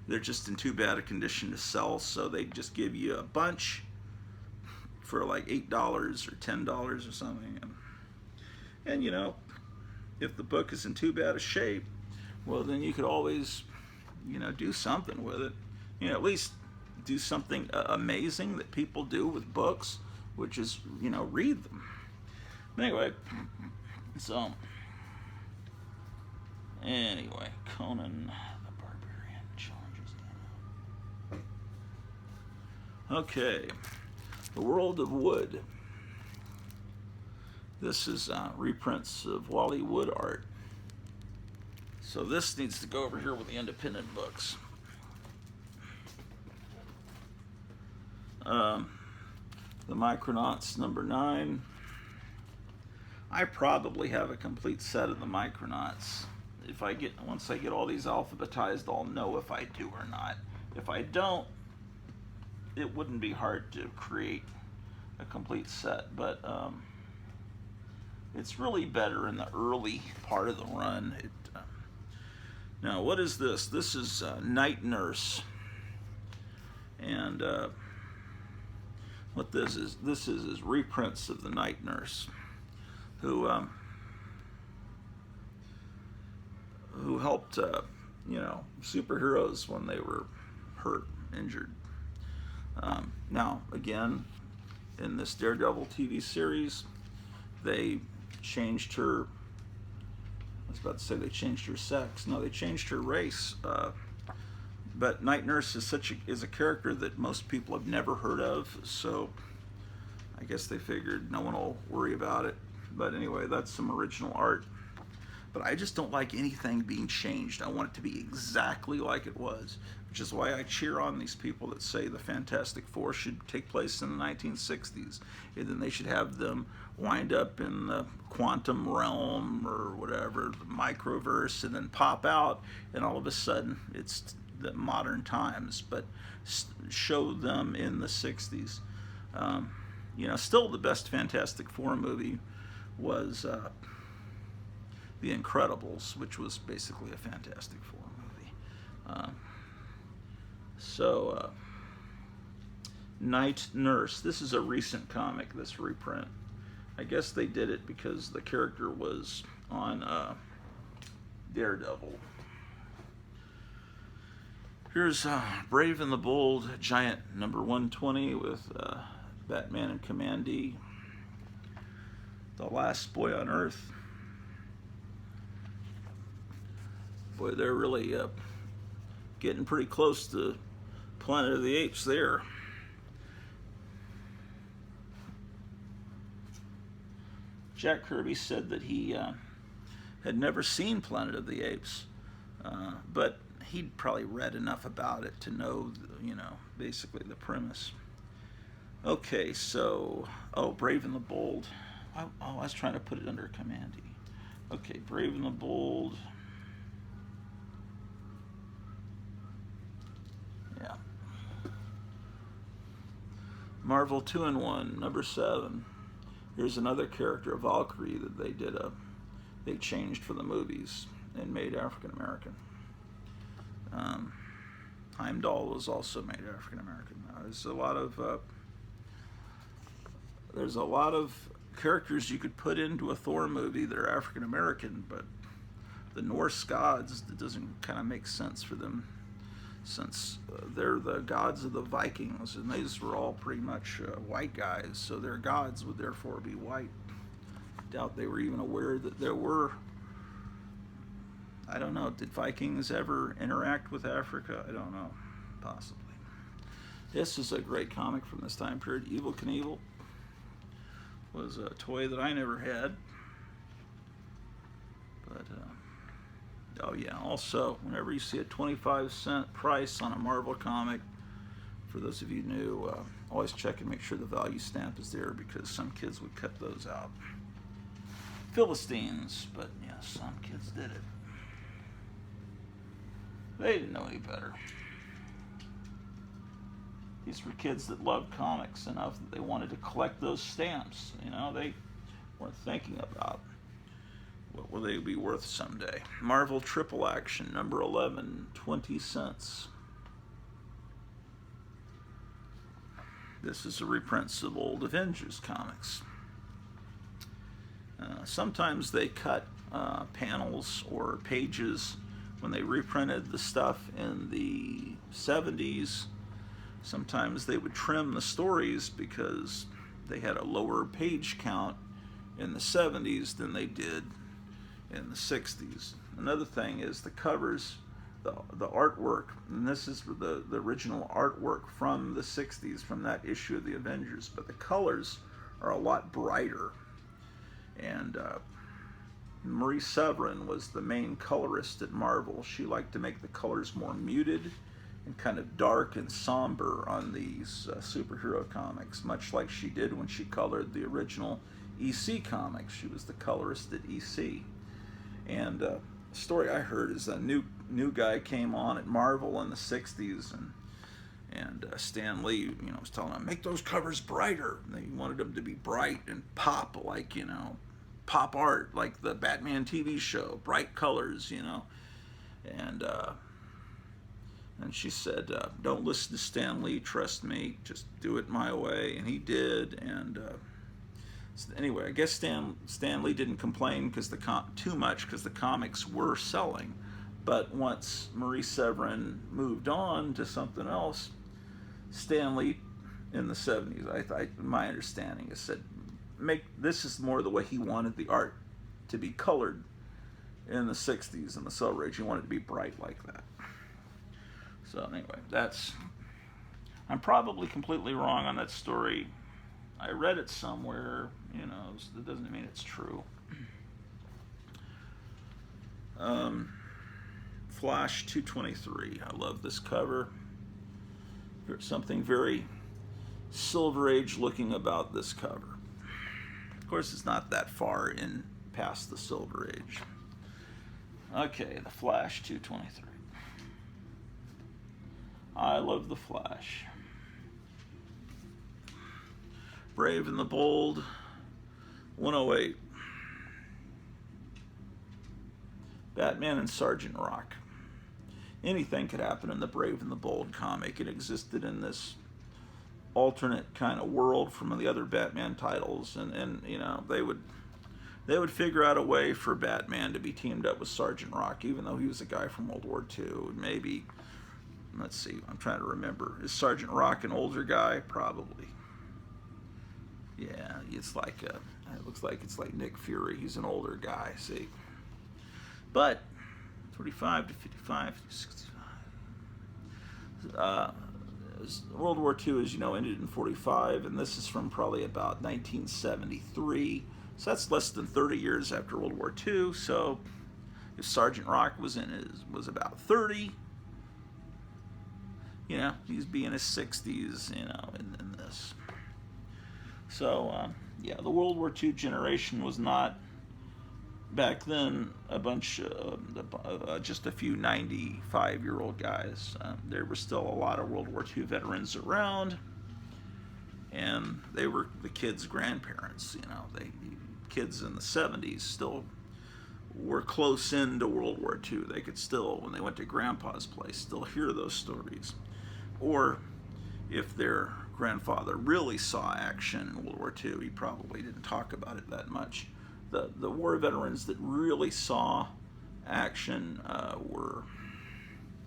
[SPEAKER 1] They're just in too bad a condition to sell, so they just give you a bunch for like $8 or $10 or something. And you know, if the book is in too bad a shape, well, then you could always, you know, do something with it. You know, at least do something amazing that people do with books, which is, you know, read them. But anyway, Conan the Barbarian challenges. Okay. The World of Wood. This is reprints of Wally Wood art. So this needs to go over here with the independent books. The Micronauts #9. I probably have a complete set of the Micronauts. Once I get all these alphabetized, I'll know if I do or not. If I don't, it wouldn't be hard to create a complete set, but it's really better in the early part of the run. Now, what is this? This is Night Nurse, and what this is reprints of the Night Nurse, who helped you know, superheroes when they were hurt, injured. Now, again, in this Daredevil TV series, they changed her was about to say they changed her sex. No, they changed her race. But Night Nurse is a character that most people have never heard of, so I guess they figured no one will worry about it. But anyway, that's some original art. But I just don't like anything being changed. I want it to be exactly like it was, which is why I cheer on these people that say the Fantastic Four should take place in the 1960s, and then they should have them wind up in the quantum realm or whatever, the microverse, and then pop out, and all of a sudden it's the modern times, but show them in the 60s. Still the best Fantastic Four movie was The Incredibles, which was basically a Fantastic Four movie. Night Nurse. This is a recent comic, this reprint. I guess they did it because the character was on Daredevil. Here's Brave and the Bold Giant number 120 with Batman and Commandy. The Last Boy on Earth. Boy, they're really getting pretty close to Planet of the Apes there. Jack Kirby said that he had never seen Planet of the Apes, but he'd probably read enough about it to know, basically the premise. Okay, so, Brave and the Bold. I was trying to put it under Commandy. Okay, Brave and the Bold. Yeah. Marvel 2-in-1, number 7. Here's another character, Valkyrie, that they changed for the movies and made African American. Heimdall was also made African American. There's a lot of characters you could put into a Thor movie that are African American, but the Norse gods, it doesn't kind of make sense for them, since they're the gods of the Vikings, and these were all pretty much white guys, so their gods would therefore be white. Doubt they were even aware that there were, I don't know, did Vikings ever interact with Africa? I don't know, possibly. This is a great comic from this time period. Evel Knievel was a toy that I never had. But, oh yeah, also, whenever you see a 25-cent price on a Marvel comic, for those of you new, always check and make sure the value stamp is there, because some kids would cut those out. Philistines, but yeah, some kids did it. They didn't know any better. These were kids that loved comics enough that they wanted to collect those stamps. They weren't thinking about what will they be worth someday. Marvel Triple Action, number 11, 20 cents. This is a reprint of old Avengers comics. Sometimes they cut panels or pages when they reprinted the stuff in the 70s. Sometimes they would trim the stories because they had a lower page count in the 70s than they did in the 60s. Another thing is the covers, the artwork, and this is the original artwork from the 60s, from that issue of the Avengers, but the colors are a lot brighter. And Marie Severin was the main colorist at Marvel. She liked to make the colors more muted and kind of dark and somber on these superhero comics, much like she did when she colored the original EC comics. She was the colorist at EC. And the story I heard is a new guy came on at Marvel in the 60s, and Stan Lee, was telling him, make those covers brighter. And he wanted them to be bright and pop, like, pop art, like the Batman TV show, bright colors, And she said, don't listen to Stan Lee, trust me, just do it my way. And he did. And anyway, I guess Stan Lee didn't complain too much because the comics were selling. But once Marie Severin moved on to something else, Stan Lee in the 70s, my understanding is said, this is more the way he wanted the art to be colored. in the 60s in the Silver Age. You want it to be bright like that. So anyway, I'm probably completely wrong on that story. I read it somewhere, you know, it doesn't mean it's true. Flash 223. I love this cover. There's something very Silver Age looking about this cover. Of course, it's not that far in past the Silver Age. Okay, the Flash 223. I love the Flash. Brave and the Bold 108. Batman and Sergeant Rock. Anything could happen in the Brave and the Bold comic. It existed in this alternate kind of world from the other Batman titles, and you know, they would figure out a way for Batman to be teamed up with Sergeant Rock, even though he was a guy from World War II. Maybe, let's see, I'm trying to remember. Is Sergeant Rock an older guy? Probably. Yeah, it's like it looks like it's like Nick Fury. He's an older guy. See, but 45 to 55 to 65. World War II, as you know, ended in 45, and this is from probably about 1973. So that's less than 30 years after World War II. So if Sergeant Rock was about 30, you know, he's be in his 60s, you know, in this. So yeah, the World War II generation was not back then a bunch just a few 95-year-old guys. There were still a lot of World War II veterans around, and they were the kids' grandparents. You know, kids in the 70s still were close into World War II. They could still, when they went to Grandpa's place, still hear those stories. Or if their grandfather really saw action in World War II, he probably didn't talk about it that much. The war veterans that really saw action were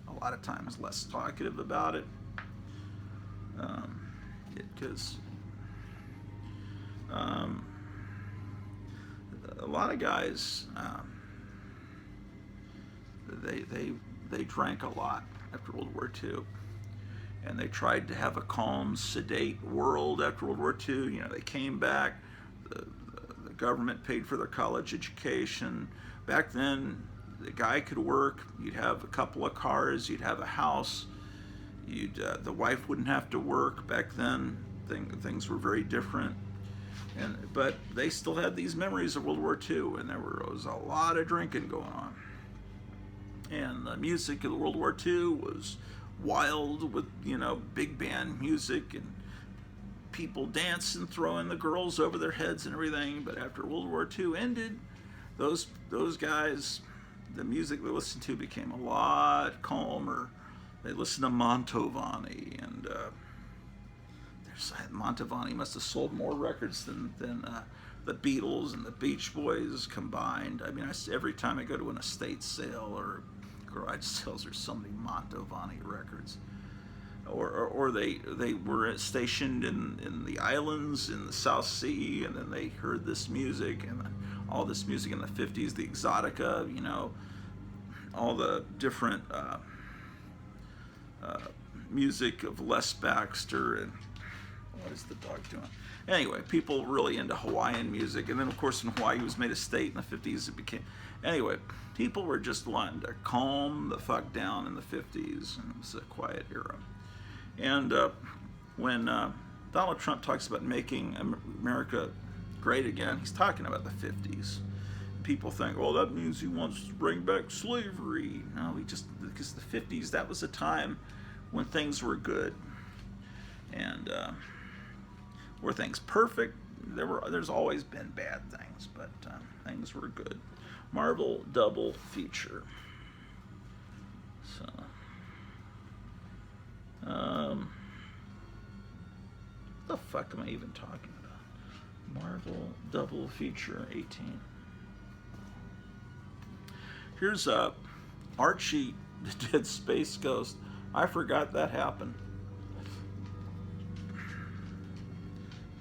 [SPEAKER 1] a lot of times less talkative about it, because a lot of guys they drank a lot after World War II, and they tried to have a calm, sedate world after World War II. You know, they came back. The government paid for their college education. Back then, the guy could work. You'd have a couple of cars. You'd have a house. The wife wouldn't have to work. Back then, things were very different. But they still had these memories of World War II, and there was a lot of drinking going on. And the music of World War II was wild, with, you know, big band music and people dancing, throwing the girls over their heads and everything. But after World War II ended, those guys, the music they listened to became a lot calmer. They listened to Mantovani, and Mantovani must have sold more records than the Beatles and the Beach Boys combined. I mean, every time I go to an estate sale or garage sales, there's so many Mantovani records. Or they were stationed in the islands in the South Sea, and then they heard this music, and all this music in the 50s, the Exotica, you know, all the different music of Les Baxter, and what is the dog doing? Anyway, people really into Hawaiian music, and then of course when Hawaii was made a state in the 50s, it became, anyway, people were just wanting to calm the fuck down in the 50s, and it was a quiet era. And when Donald Trump talks about making America great again, he's talking about the 50s. People think, oh, that means he wants to bring back slavery. No, because the 50s, that was a time when things were good. And were things perfect? There's always been bad things, but things were good. Marvel double feature. So, what the fuck am I even talking about? Marvel double feature 18. Here's Archie, the Dead Space Ghost. I forgot that happened.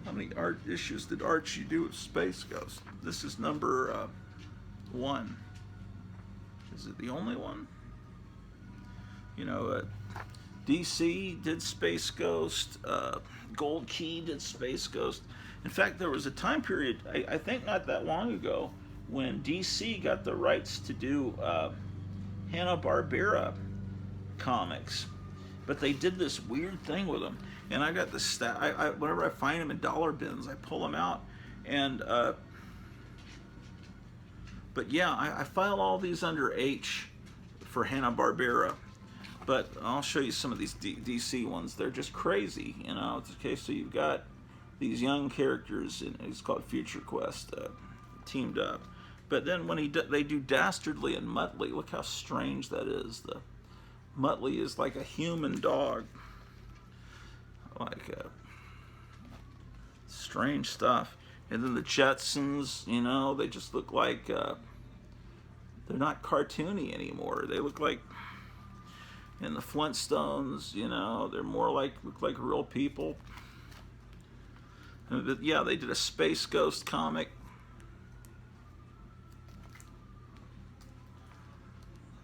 [SPEAKER 1] How many art issues did Archie do with Space Ghost? This is number 1. Is it the only one? You know, DC did Space Ghost. Gold Key did Space Ghost. In fact, there was a time period, I think not that long ago, when DC got the rights to do Hanna-Barbera comics. But they did this weird thing with them. And I got the whenever I find them in dollar bins, I pull them out. And, but yeah, I file all these under H for Hanna-Barbera. But I'll show you some of these DC ones. They're just crazy, you know. Okay, so you've got these young characters, and it's called Future Quest, teamed up. But then when they do Dastardly and Muttley, look how strange that is. The Muttley is like a human dog, like strange stuff. And then the Jetsons, you know, they just look like they're not cartoony anymore. They look like. And the Flintstones, you know, they're more like, look like real people. And yeah, they did a Space Ghost comic.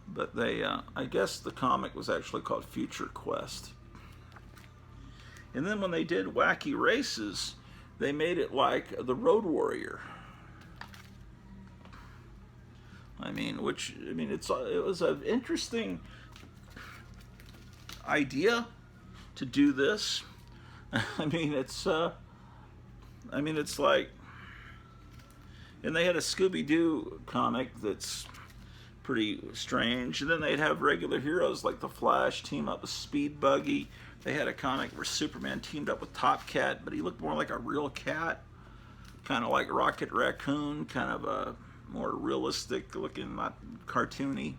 [SPEAKER 1] But they, I guess the comic was actually called Future Quest. And then when they did Wacky Races, they made it like the Road Warrior. I mean, it was an interesting idea to do this. I mean, it's like, and they had a Scooby-Doo comic that's pretty strange, and then they'd have regular heroes like the Flash team up with Speed Buggy. They had a comic where Superman teamed up with Top Cat, but he looked more like a real cat, kind of like Rocket Raccoon, kind of a more realistic looking, not cartoony.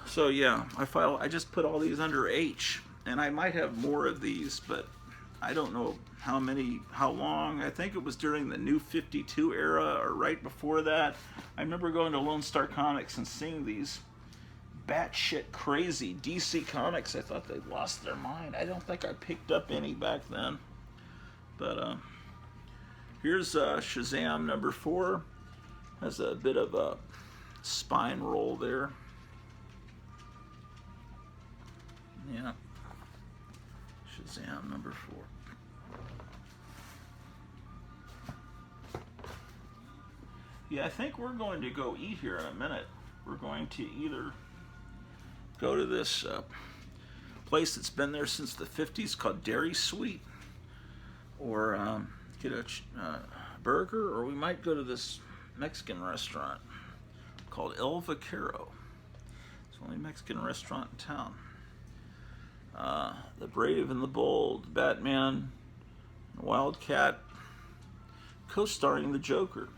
[SPEAKER 1] So yeah, I just put all these under H, and I might have more of these, but I don't know how long. I think it was during the New 52 era or right before that. I remember going to Lone Star Comics and seeing these batshit crazy DC comics. I thought they'd lost their mind. I don't think I picked up any back then. But here's Shazam number 4. Has a bit of a spine roll there. Yeah. Shazam number 4. Yeah, I think we're going to go eat here in a minute. We're going to either go to this place that's been there since the 50s called Dairy Sweet, or get a burger, or we might go to this Mexican restaurant called El Vaquero. It's the only Mexican restaurant in town. The Brave and the Bold, Batman, Wildcat, co-starring the Joker.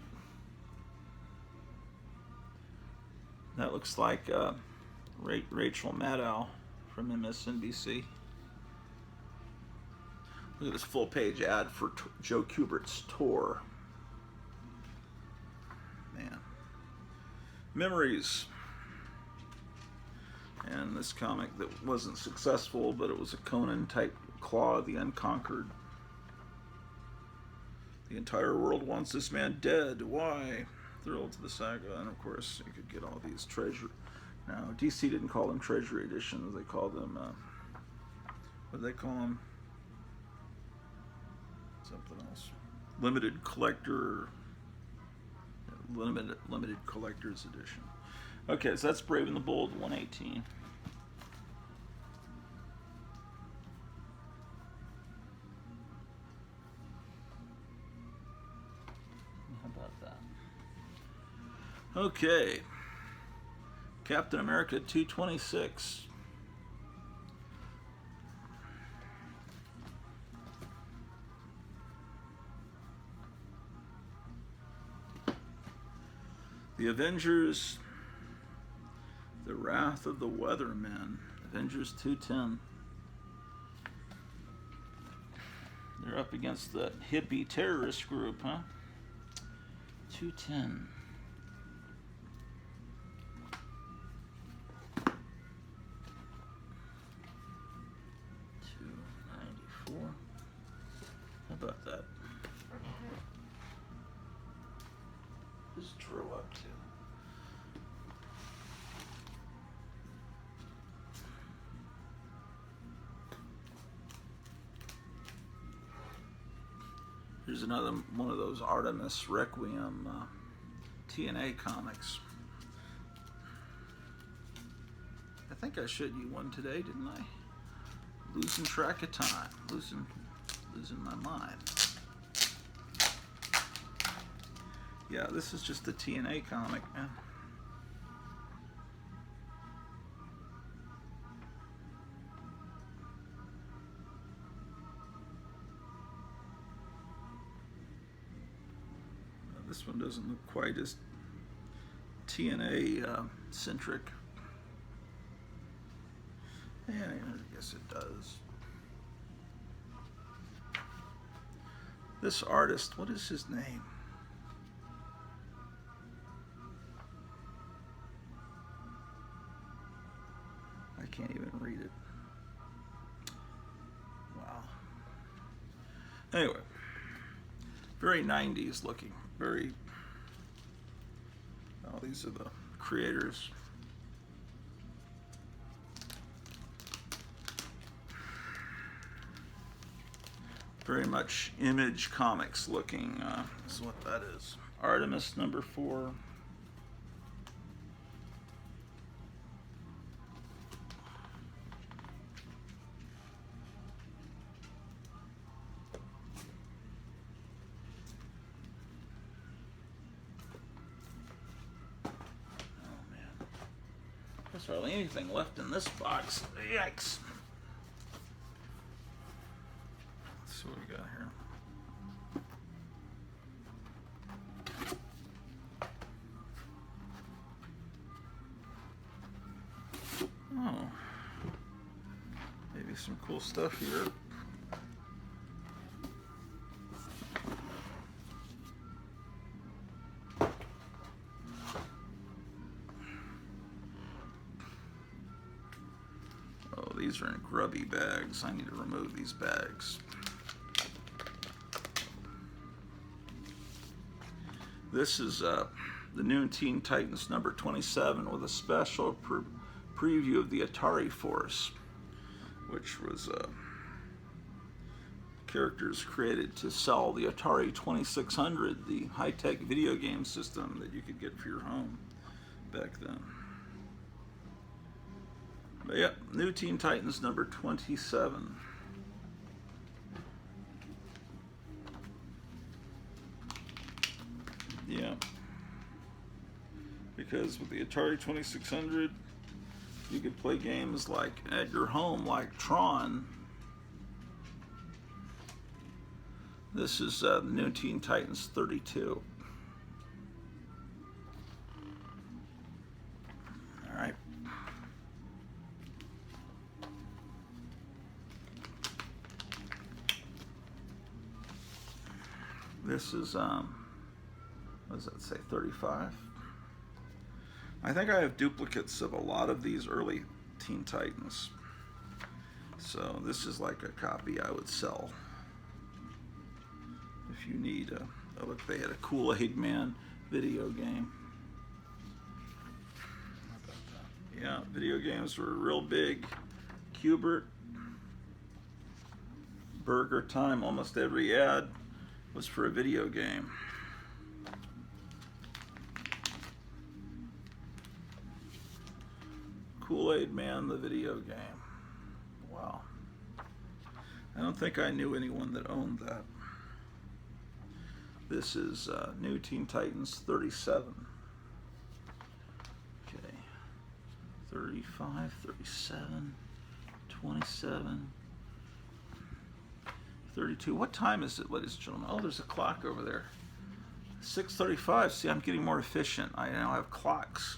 [SPEAKER 1] That looks like Rachel Maddow from MSNBC. Look at this full-page ad for Joe Kubert's tour. Man. Memories. And this comic that wasn't successful, but it was a Conan-type Claw the Unconquered. The entire world wants this man dead. Why? Thrilled to the saga. And of course, you could get all these treasure. Now, DC didn't call them treasury editions. They called them, what did they call them? Something else. Limited collector. Limited collector's edition. Okay, so that's Brave and the Bold 118. How about that? Okay. Captain America 226. The Avengers, The Wrath of the Weathermen, Avengers 210. They're up against the hippie terrorist group, huh? 210. How about that? Just throw up too. Here's another one of those Artemis Requiem TNA comics. I think I showed you one today, didn't I? Losing track of time, losing my mind. Yeah, this is just the TNA comic, man. This one doesn't look quite as TNA centric. Yeah, I guess it does. This artist, what is his name? I can't even read it. Wow. Anyway, very 90s looking. Very. Oh, these are the creators. Very much Image Comics looking. Is what that is. Artemis #4. There's hardly anything left in this box. Yikes. Let's see what we got here. Oh. Maybe some cool stuff here. These are in grubby bags. I need to remove these bags. This is the new Teen Titans number 27 with a special preview of the Atari Force, which was characters created to sell the Atari 2600, the high-tech video game system that you could get for your home back then. But yeah, new Teen Titans number 27. Yeah. Because with the Atari 2600, you could play games like at your home, like Tron. This is the new Teen Titans 32. All right. This is, what does that say, 35? I think I have duplicates of a lot of these early Teen Titans. So this is like a copy I would sell. If you need oh look, they had a Kool-Aid Man video game. Yeah, video games were real big. Q*bert, Burger Time, almost every ad was for a video game. Kool-Aid Man, the video game. Wow. I don't think I knew anyone that owned that. This is new Teen Titans 37. Okay. 35, 37, 27. 32. What time is it, ladies and gentlemen? Oh, there's a clock over there. 6:35. See, I'm getting more efficient. I now have clocks.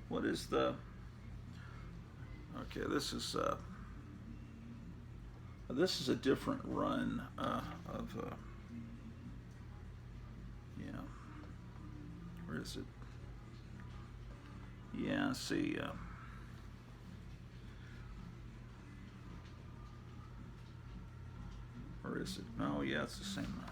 [SPEAKER 1] What is the... Okay, this is a different run of... yeah. Where is it? Yeah, see, where is it? Oh, yeah, it's the same one.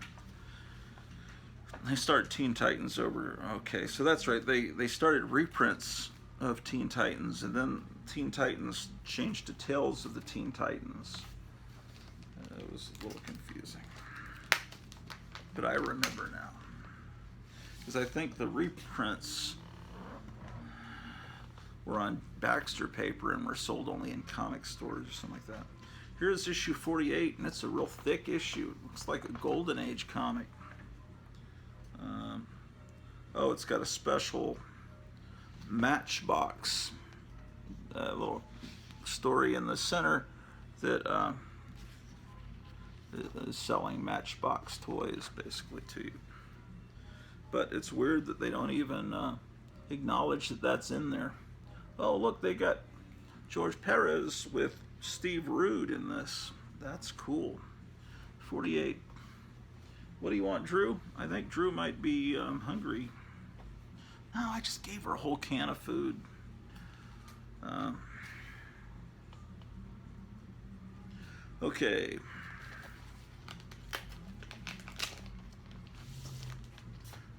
[SPEAKER 1] They started Teen Titans over. Okay, so that's right. They started reprints of Teen Titans, and then Teen Titans changed to Tales of the Teen Titans. It was a little confusing, but I remember now, because I think the reprints were on Baxter paper and were sold only in comic stores or something like that. Here's issue 48, and it's a real thick issue. It looks like a Golden Age comic. Oh, it's got a special Matchbox little story in the center that is selling Matchbox toys basically to you. But it's weird that they don't even acknowledge that that's in there. Oh, look, they got George Perez with Steve Rude in this. That's cool. 48. What do you want, Drew? I think Drew might be hungry. No, I just gave her a whole can of food. Okay.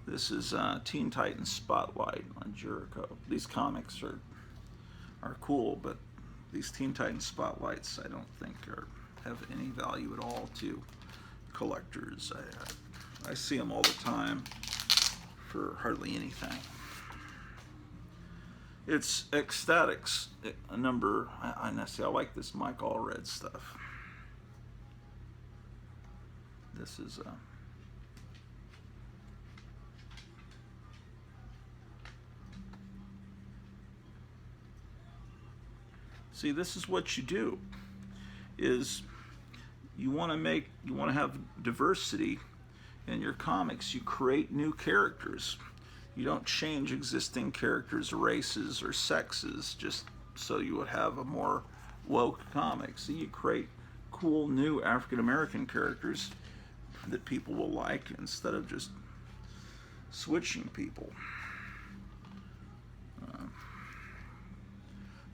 [SPEAKER 1] This is Teen Titans Spotlight on Jericho. These comics are cool, but these Teen Titans Spotlights I don't think have any value at all to collectors. I see them all the time for hardly anything. It's Ecstatics number. I like this Mike Allred stuff. This is see, this is what you do. Is you want to have diversity in your comics. You create new characters. You don't change existing characters, races, or sexes just so you would have a more woke comic. So you create cool new African American characters that people will like instead of just switching people.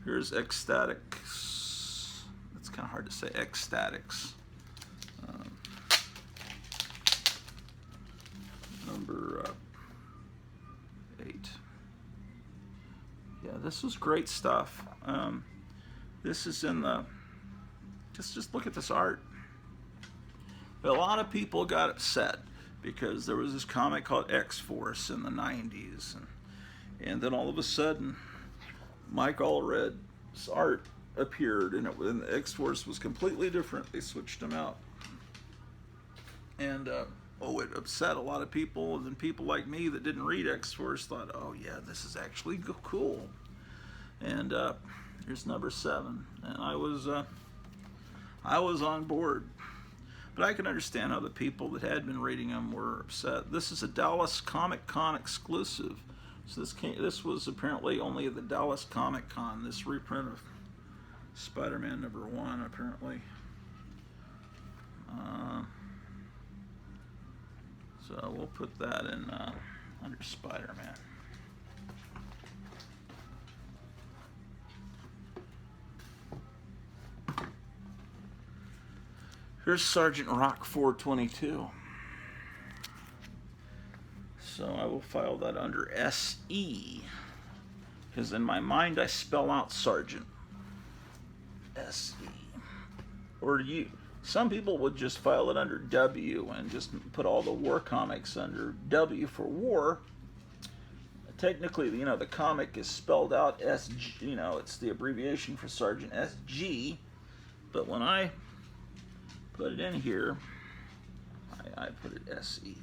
[SPEAKER 1] Here's Ecstatics. It's kind of hard to say. Ecstatics. Number 8. Yeah, this was great stuff. This is in the. Just look at this art. But a lot of people got upset because there was this comic called X-Force in the 90s, and then all of a sudden, Mike Allred's art appeared, and the X-Force was completely different. They switched him out, and it upset a lot of people. And then people like me that didn't read X-Force thought, "Oh yeah, this is actually cool." And here's number 7, and I was on board. But I can understand how the people that had been reading them were upset. This is a Dallas Comic Con exclusive. So this was apparently only at the Dallas Comic Con, this reprint of Spider-Man number 1, apparently. So we'll put that in under Spider-Man. Here's Sergeant Rock 422. So I will file that under SE, because in my mind I spell out Sergeant. SE. Or some people would just file it under W and just put all the war comics under W for war. Technically, the comic is spelled out SG, it's the abbreviation for Sergeant SG, but when I put it in here, I put it SE.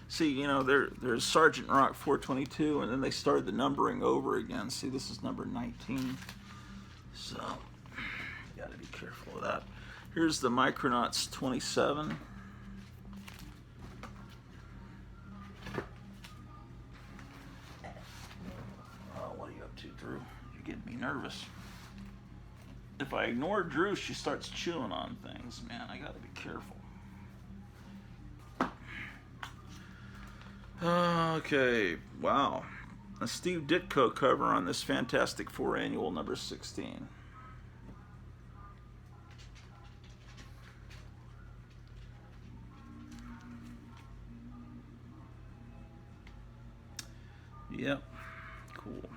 [SPEAKER 1] See, there's Sergeant Rock 422, and then they started the numbering over again. See, this is number 19. So, you gotta be careful of that. Here's the Micronauts 27. What are you up to, Drew? You're getting me nervous. If I ignore Drew, she starts chewing on things. Man, I gotta be careful. Okay, wow. A Steve Ditko cover on this Fantastic Four annual number 16. Yep, cool.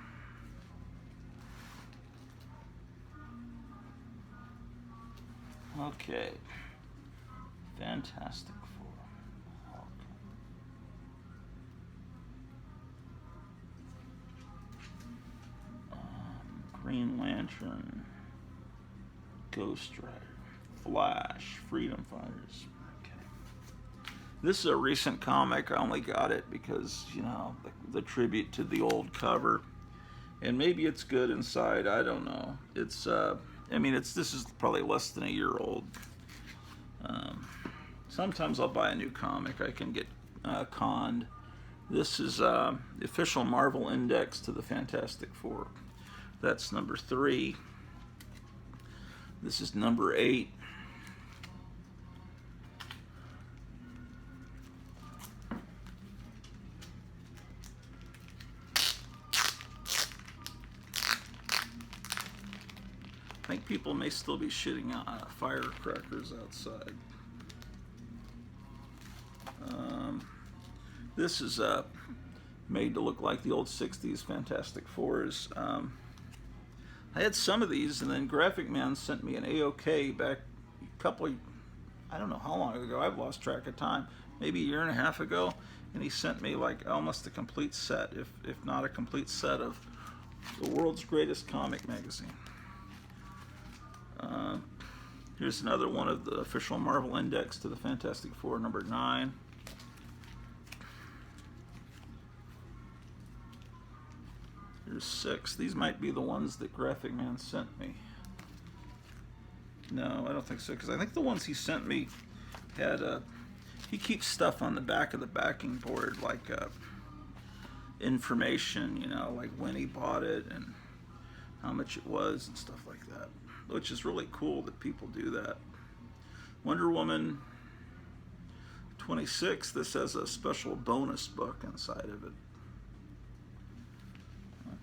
[SPEAKER 1] Okay. Fantastic Four. Green Lantern, Ghost Rider, Flash, Freedom Fighters. Okay. This is a recent comic. I only got it because, you know, the tribute to the old cover. And maybe it's good inside. I don't know. It's, I mean, this is probably less than a year old. Sometimes I'll buy a new comic. I can get conned. This is the official Marvel Index to the Fantastic Four. That's number 3. This is number 8. I think people may still be shitting out firecrackers outside. This is made to look like the old 60s Fantastic Fours. I had some of these, and then Graphic Man sent me an AOK back a couple of, I don't know how long ago, I've lost track of time, maybe a year and a half ago, and he sent me like almost a complete set, if not a complete set, of the world's greatest comic magazine. Here's another one of the official Marvel Index to the Fantastic Four, number 9. Here's 6. These might be the ones that Graphic Man sent me. No, I don't think so, because I think the ones he sent me had, he keeps stuff on the back of the backing board, like information, you know, like when he bought it and how much it was and stuff like that, which is really cool that people do that. Wonder Woman 26, this has a special bonus book inside of it.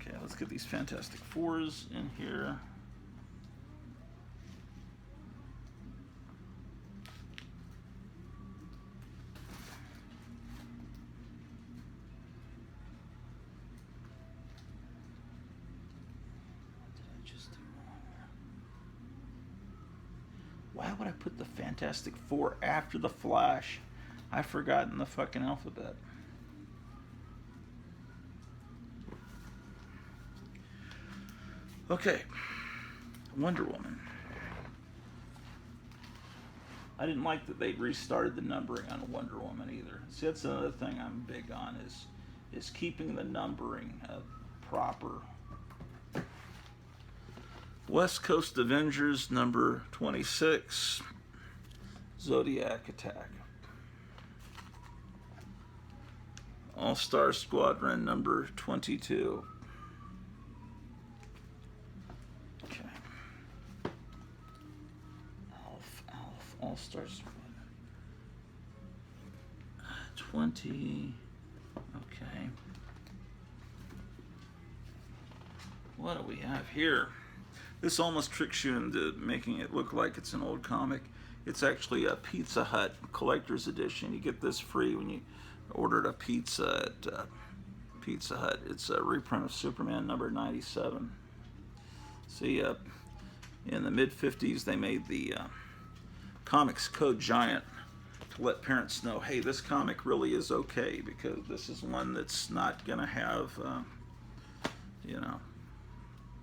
[SPEAKER 1] Okay, let's get these Fantastic Fours in here. Why would I put the Fantastic Four after the Flash? I've forgotten the fucking alphabet. Okay, Wonder Woman. I didn't like that they restarted the numbering on Wonder Woman either. See, that's another thing I'm big on, is keeping the numbering proper. West Coast Avengers number 26, Zodiac Attack. All-Star Squadron number 22. Okay. All-Star Squadron. 20. Okay. What do we have here? This almost tricks you into making it look like it's an old comic. It's actually a Pizza Hut collector's edition. You get this free when you ordered a pizza at Pizza Hut. It's a reprint of Superman number 97. See, in the mid-50s, they made the Comics Code Giant to let parents know, hey, this comic really is okay, because this is one that's not going to have, you know,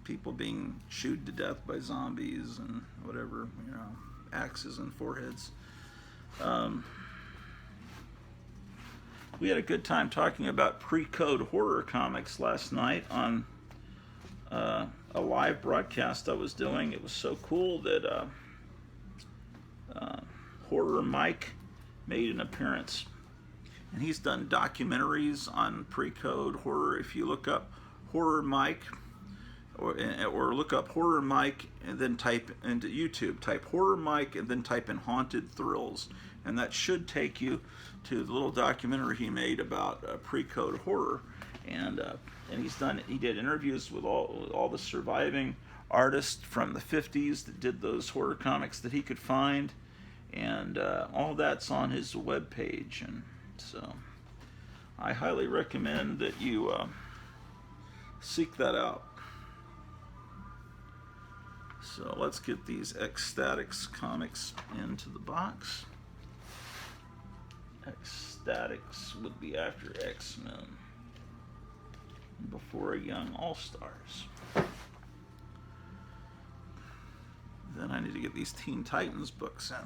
[SPEAKER 1] people being chewed to death by zombies and whatever, you know, axes and foreheads. We had a good time talking about pre-code horror comics last night on a live broadcast I was doing. It was so cool that Horror Mike made an appearance, and he's done documentaries on pre-code horror. If you look up Horror Mike, or look up Horror Mike and then type into YouTube, type Horror Mike and then type in Haunted Thrills, and that should take you to the little documentary he made about pre-code horror. And he did interviews with all the surviving artists from the 50s that did those horror comics that he could find, and all that's on his webpage. And so I highly recommend that you seek that out. So let's get these X-Statix comics into the box. X-Statix would be after X-Men, before Young All-Stars. Then I need to get these Teen Titans books in.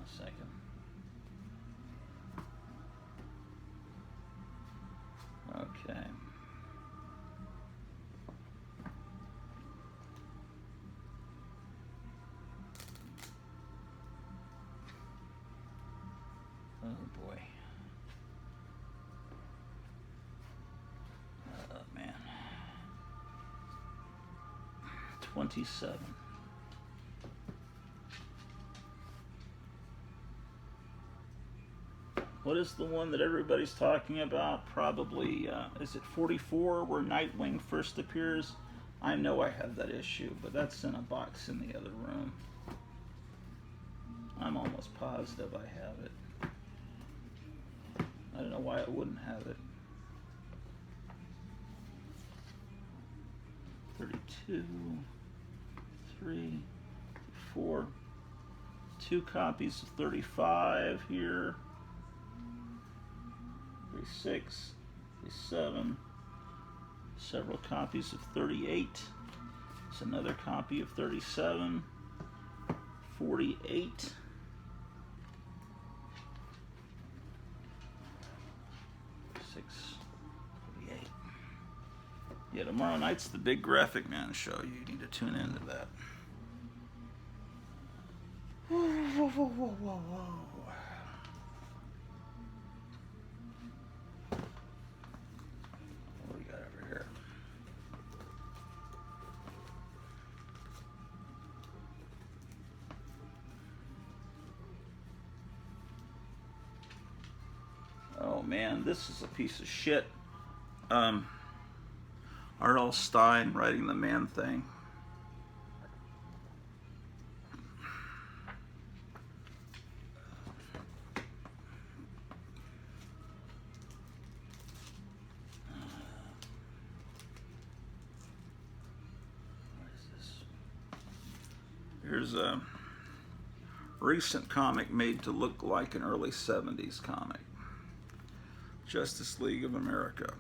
[SPEAKER 1] Second. Okay. Oh boy. Oh man. 27. What is the one that everybody's talking about? Probably, is it 44 where Nightwing first appears? I know I have that issue, but that's in a box in the other room. I'm almost positive I have it. I don't know why I wouldn't have it. 32, 3, 4, 2 copies of 35 here. 36, 37, several copies of 38. It's another copy of 37, 48. 48. Yeah, tomorrow night's the big Graphic Man show. You need to tune into that. Whoa, whoa, whoa, whoa, whoa. What do we got over here? Oh man, this is a piece of shit. R.L. Stine writing the Man-Thing. Here's a recent comic made to look like an early 70s comic. Justice League of America.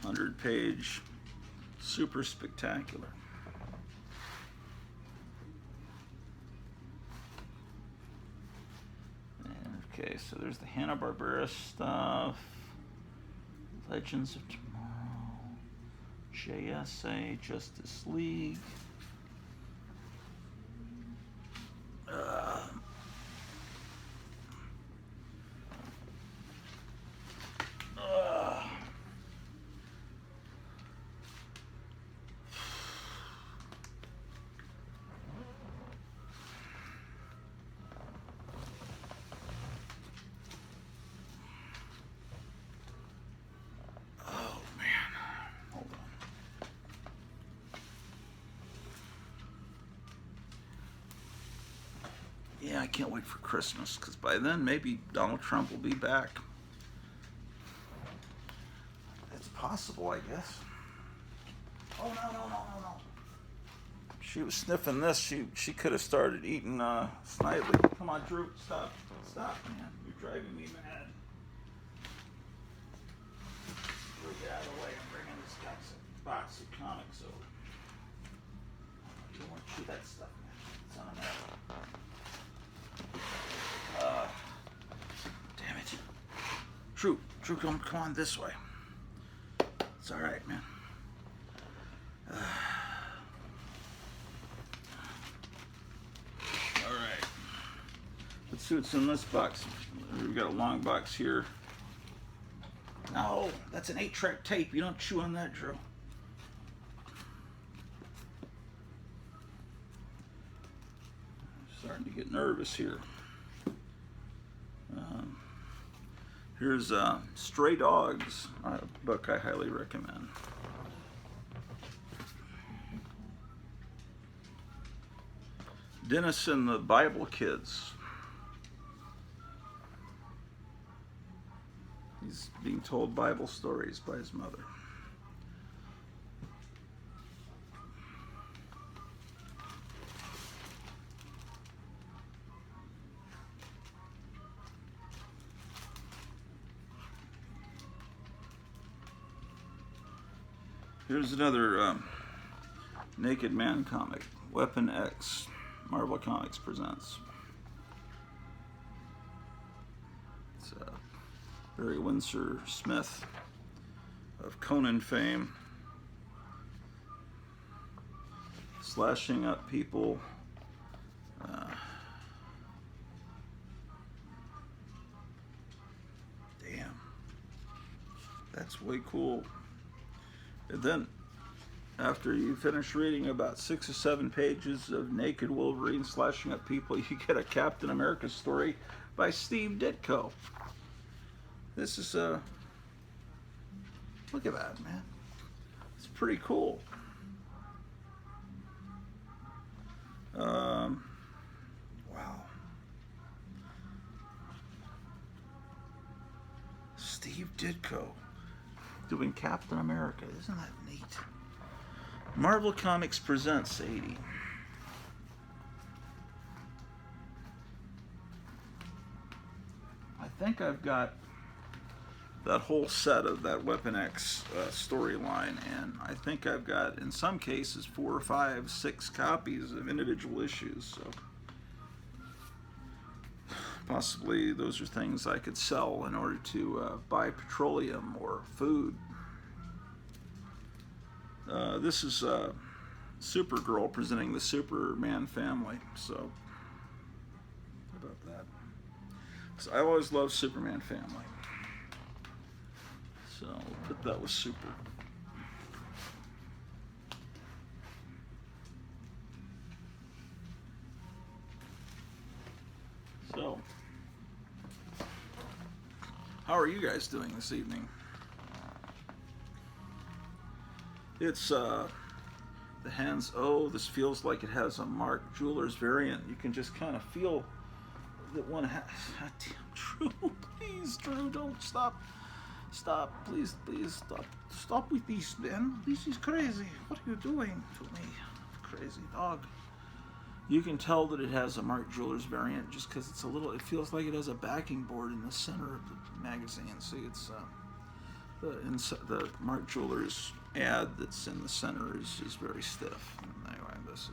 [SPEAKER 1] 100-page, super spectacular. And okay, so there's the Hanna-Barbera stuff. Legends of Tomorrow. JSA, Justice League. Yeah, I can't wait for Christmas, because by then maybe Donald Trump will be back. It's possible, I guess. Oh, no. She was sniffing this. She could have started eating Snidely. Come on, Drew. Stop, man. You're driving me mad. Drew, get out of the way. I'm bringing this box of comics over. You don't want to chew that stuff, man. It's on a matter. Damn it. Drew, come on this way. It's all right, man. All right. Let's see what's in this box. We've got a long box here. No, that's an 8-track tape. You don't chew on that, Drew. Starting to get nervous here. Here's Stray Dogs, a book I highly recommend. Dennis and the Bible Kids. He's being told Bible stories by his mother. Here's another Naked Man comic, Weapon X, Marvel Comics presents. It's Barry Windsor Smith of Conan fame, slashing up people. Damn, that's way cool. And then, after you finish reading about 6 or 7 pages of naked Wolverine slashing up people, you get a Captain America story by Steve Ditko. This is look at that, man. It's pretty cool. Wow. Steve Ditko doing Captain America. Isn't that neat? Marvel Comics presents 80. I think I've got that whole set of that Weapon X storyline, and I think I've got, in some cases, 4, 5, 6 copies of individual issues. So possibly those are things I could sell in order to buy petroleum or food. This is Supergirl presenting the Superman family. So, how about that? So I always loved Superman family. So, but that was super. So, how are you guys doing this evening? It's the hands. Oh, this feels like it has a Mark Jewelers variant. You can just kind of feel that one has. God damn, Drew, please, Drew, don't stop. Stop, please, please, stop. Stop with these, man. This is crazy. What are you doing to me? Crazy dog. You can tell that it has a Mark Jewelers variant just because it's a little, it feels like it has a backing board in the center of the magazine. See, it's the Mark Jewelers ad that's in the center is very stiff. Anyway, this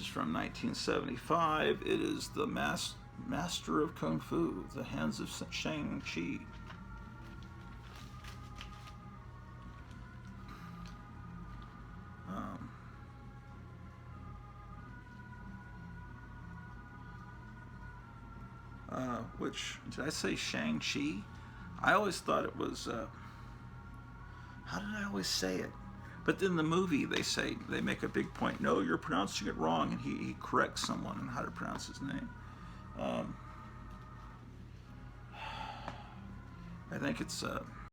[SPEAKER 1] is from 1975. It is the Master of Kung Fu, The Hands of Shang-Chi. Which, did I say Shang-Chi? I always thought it was, how did I always say it? But in the movie, they make a big point. No, you're pronouncing it wrong, and he corrects someone on how to pronounce his name. I think it's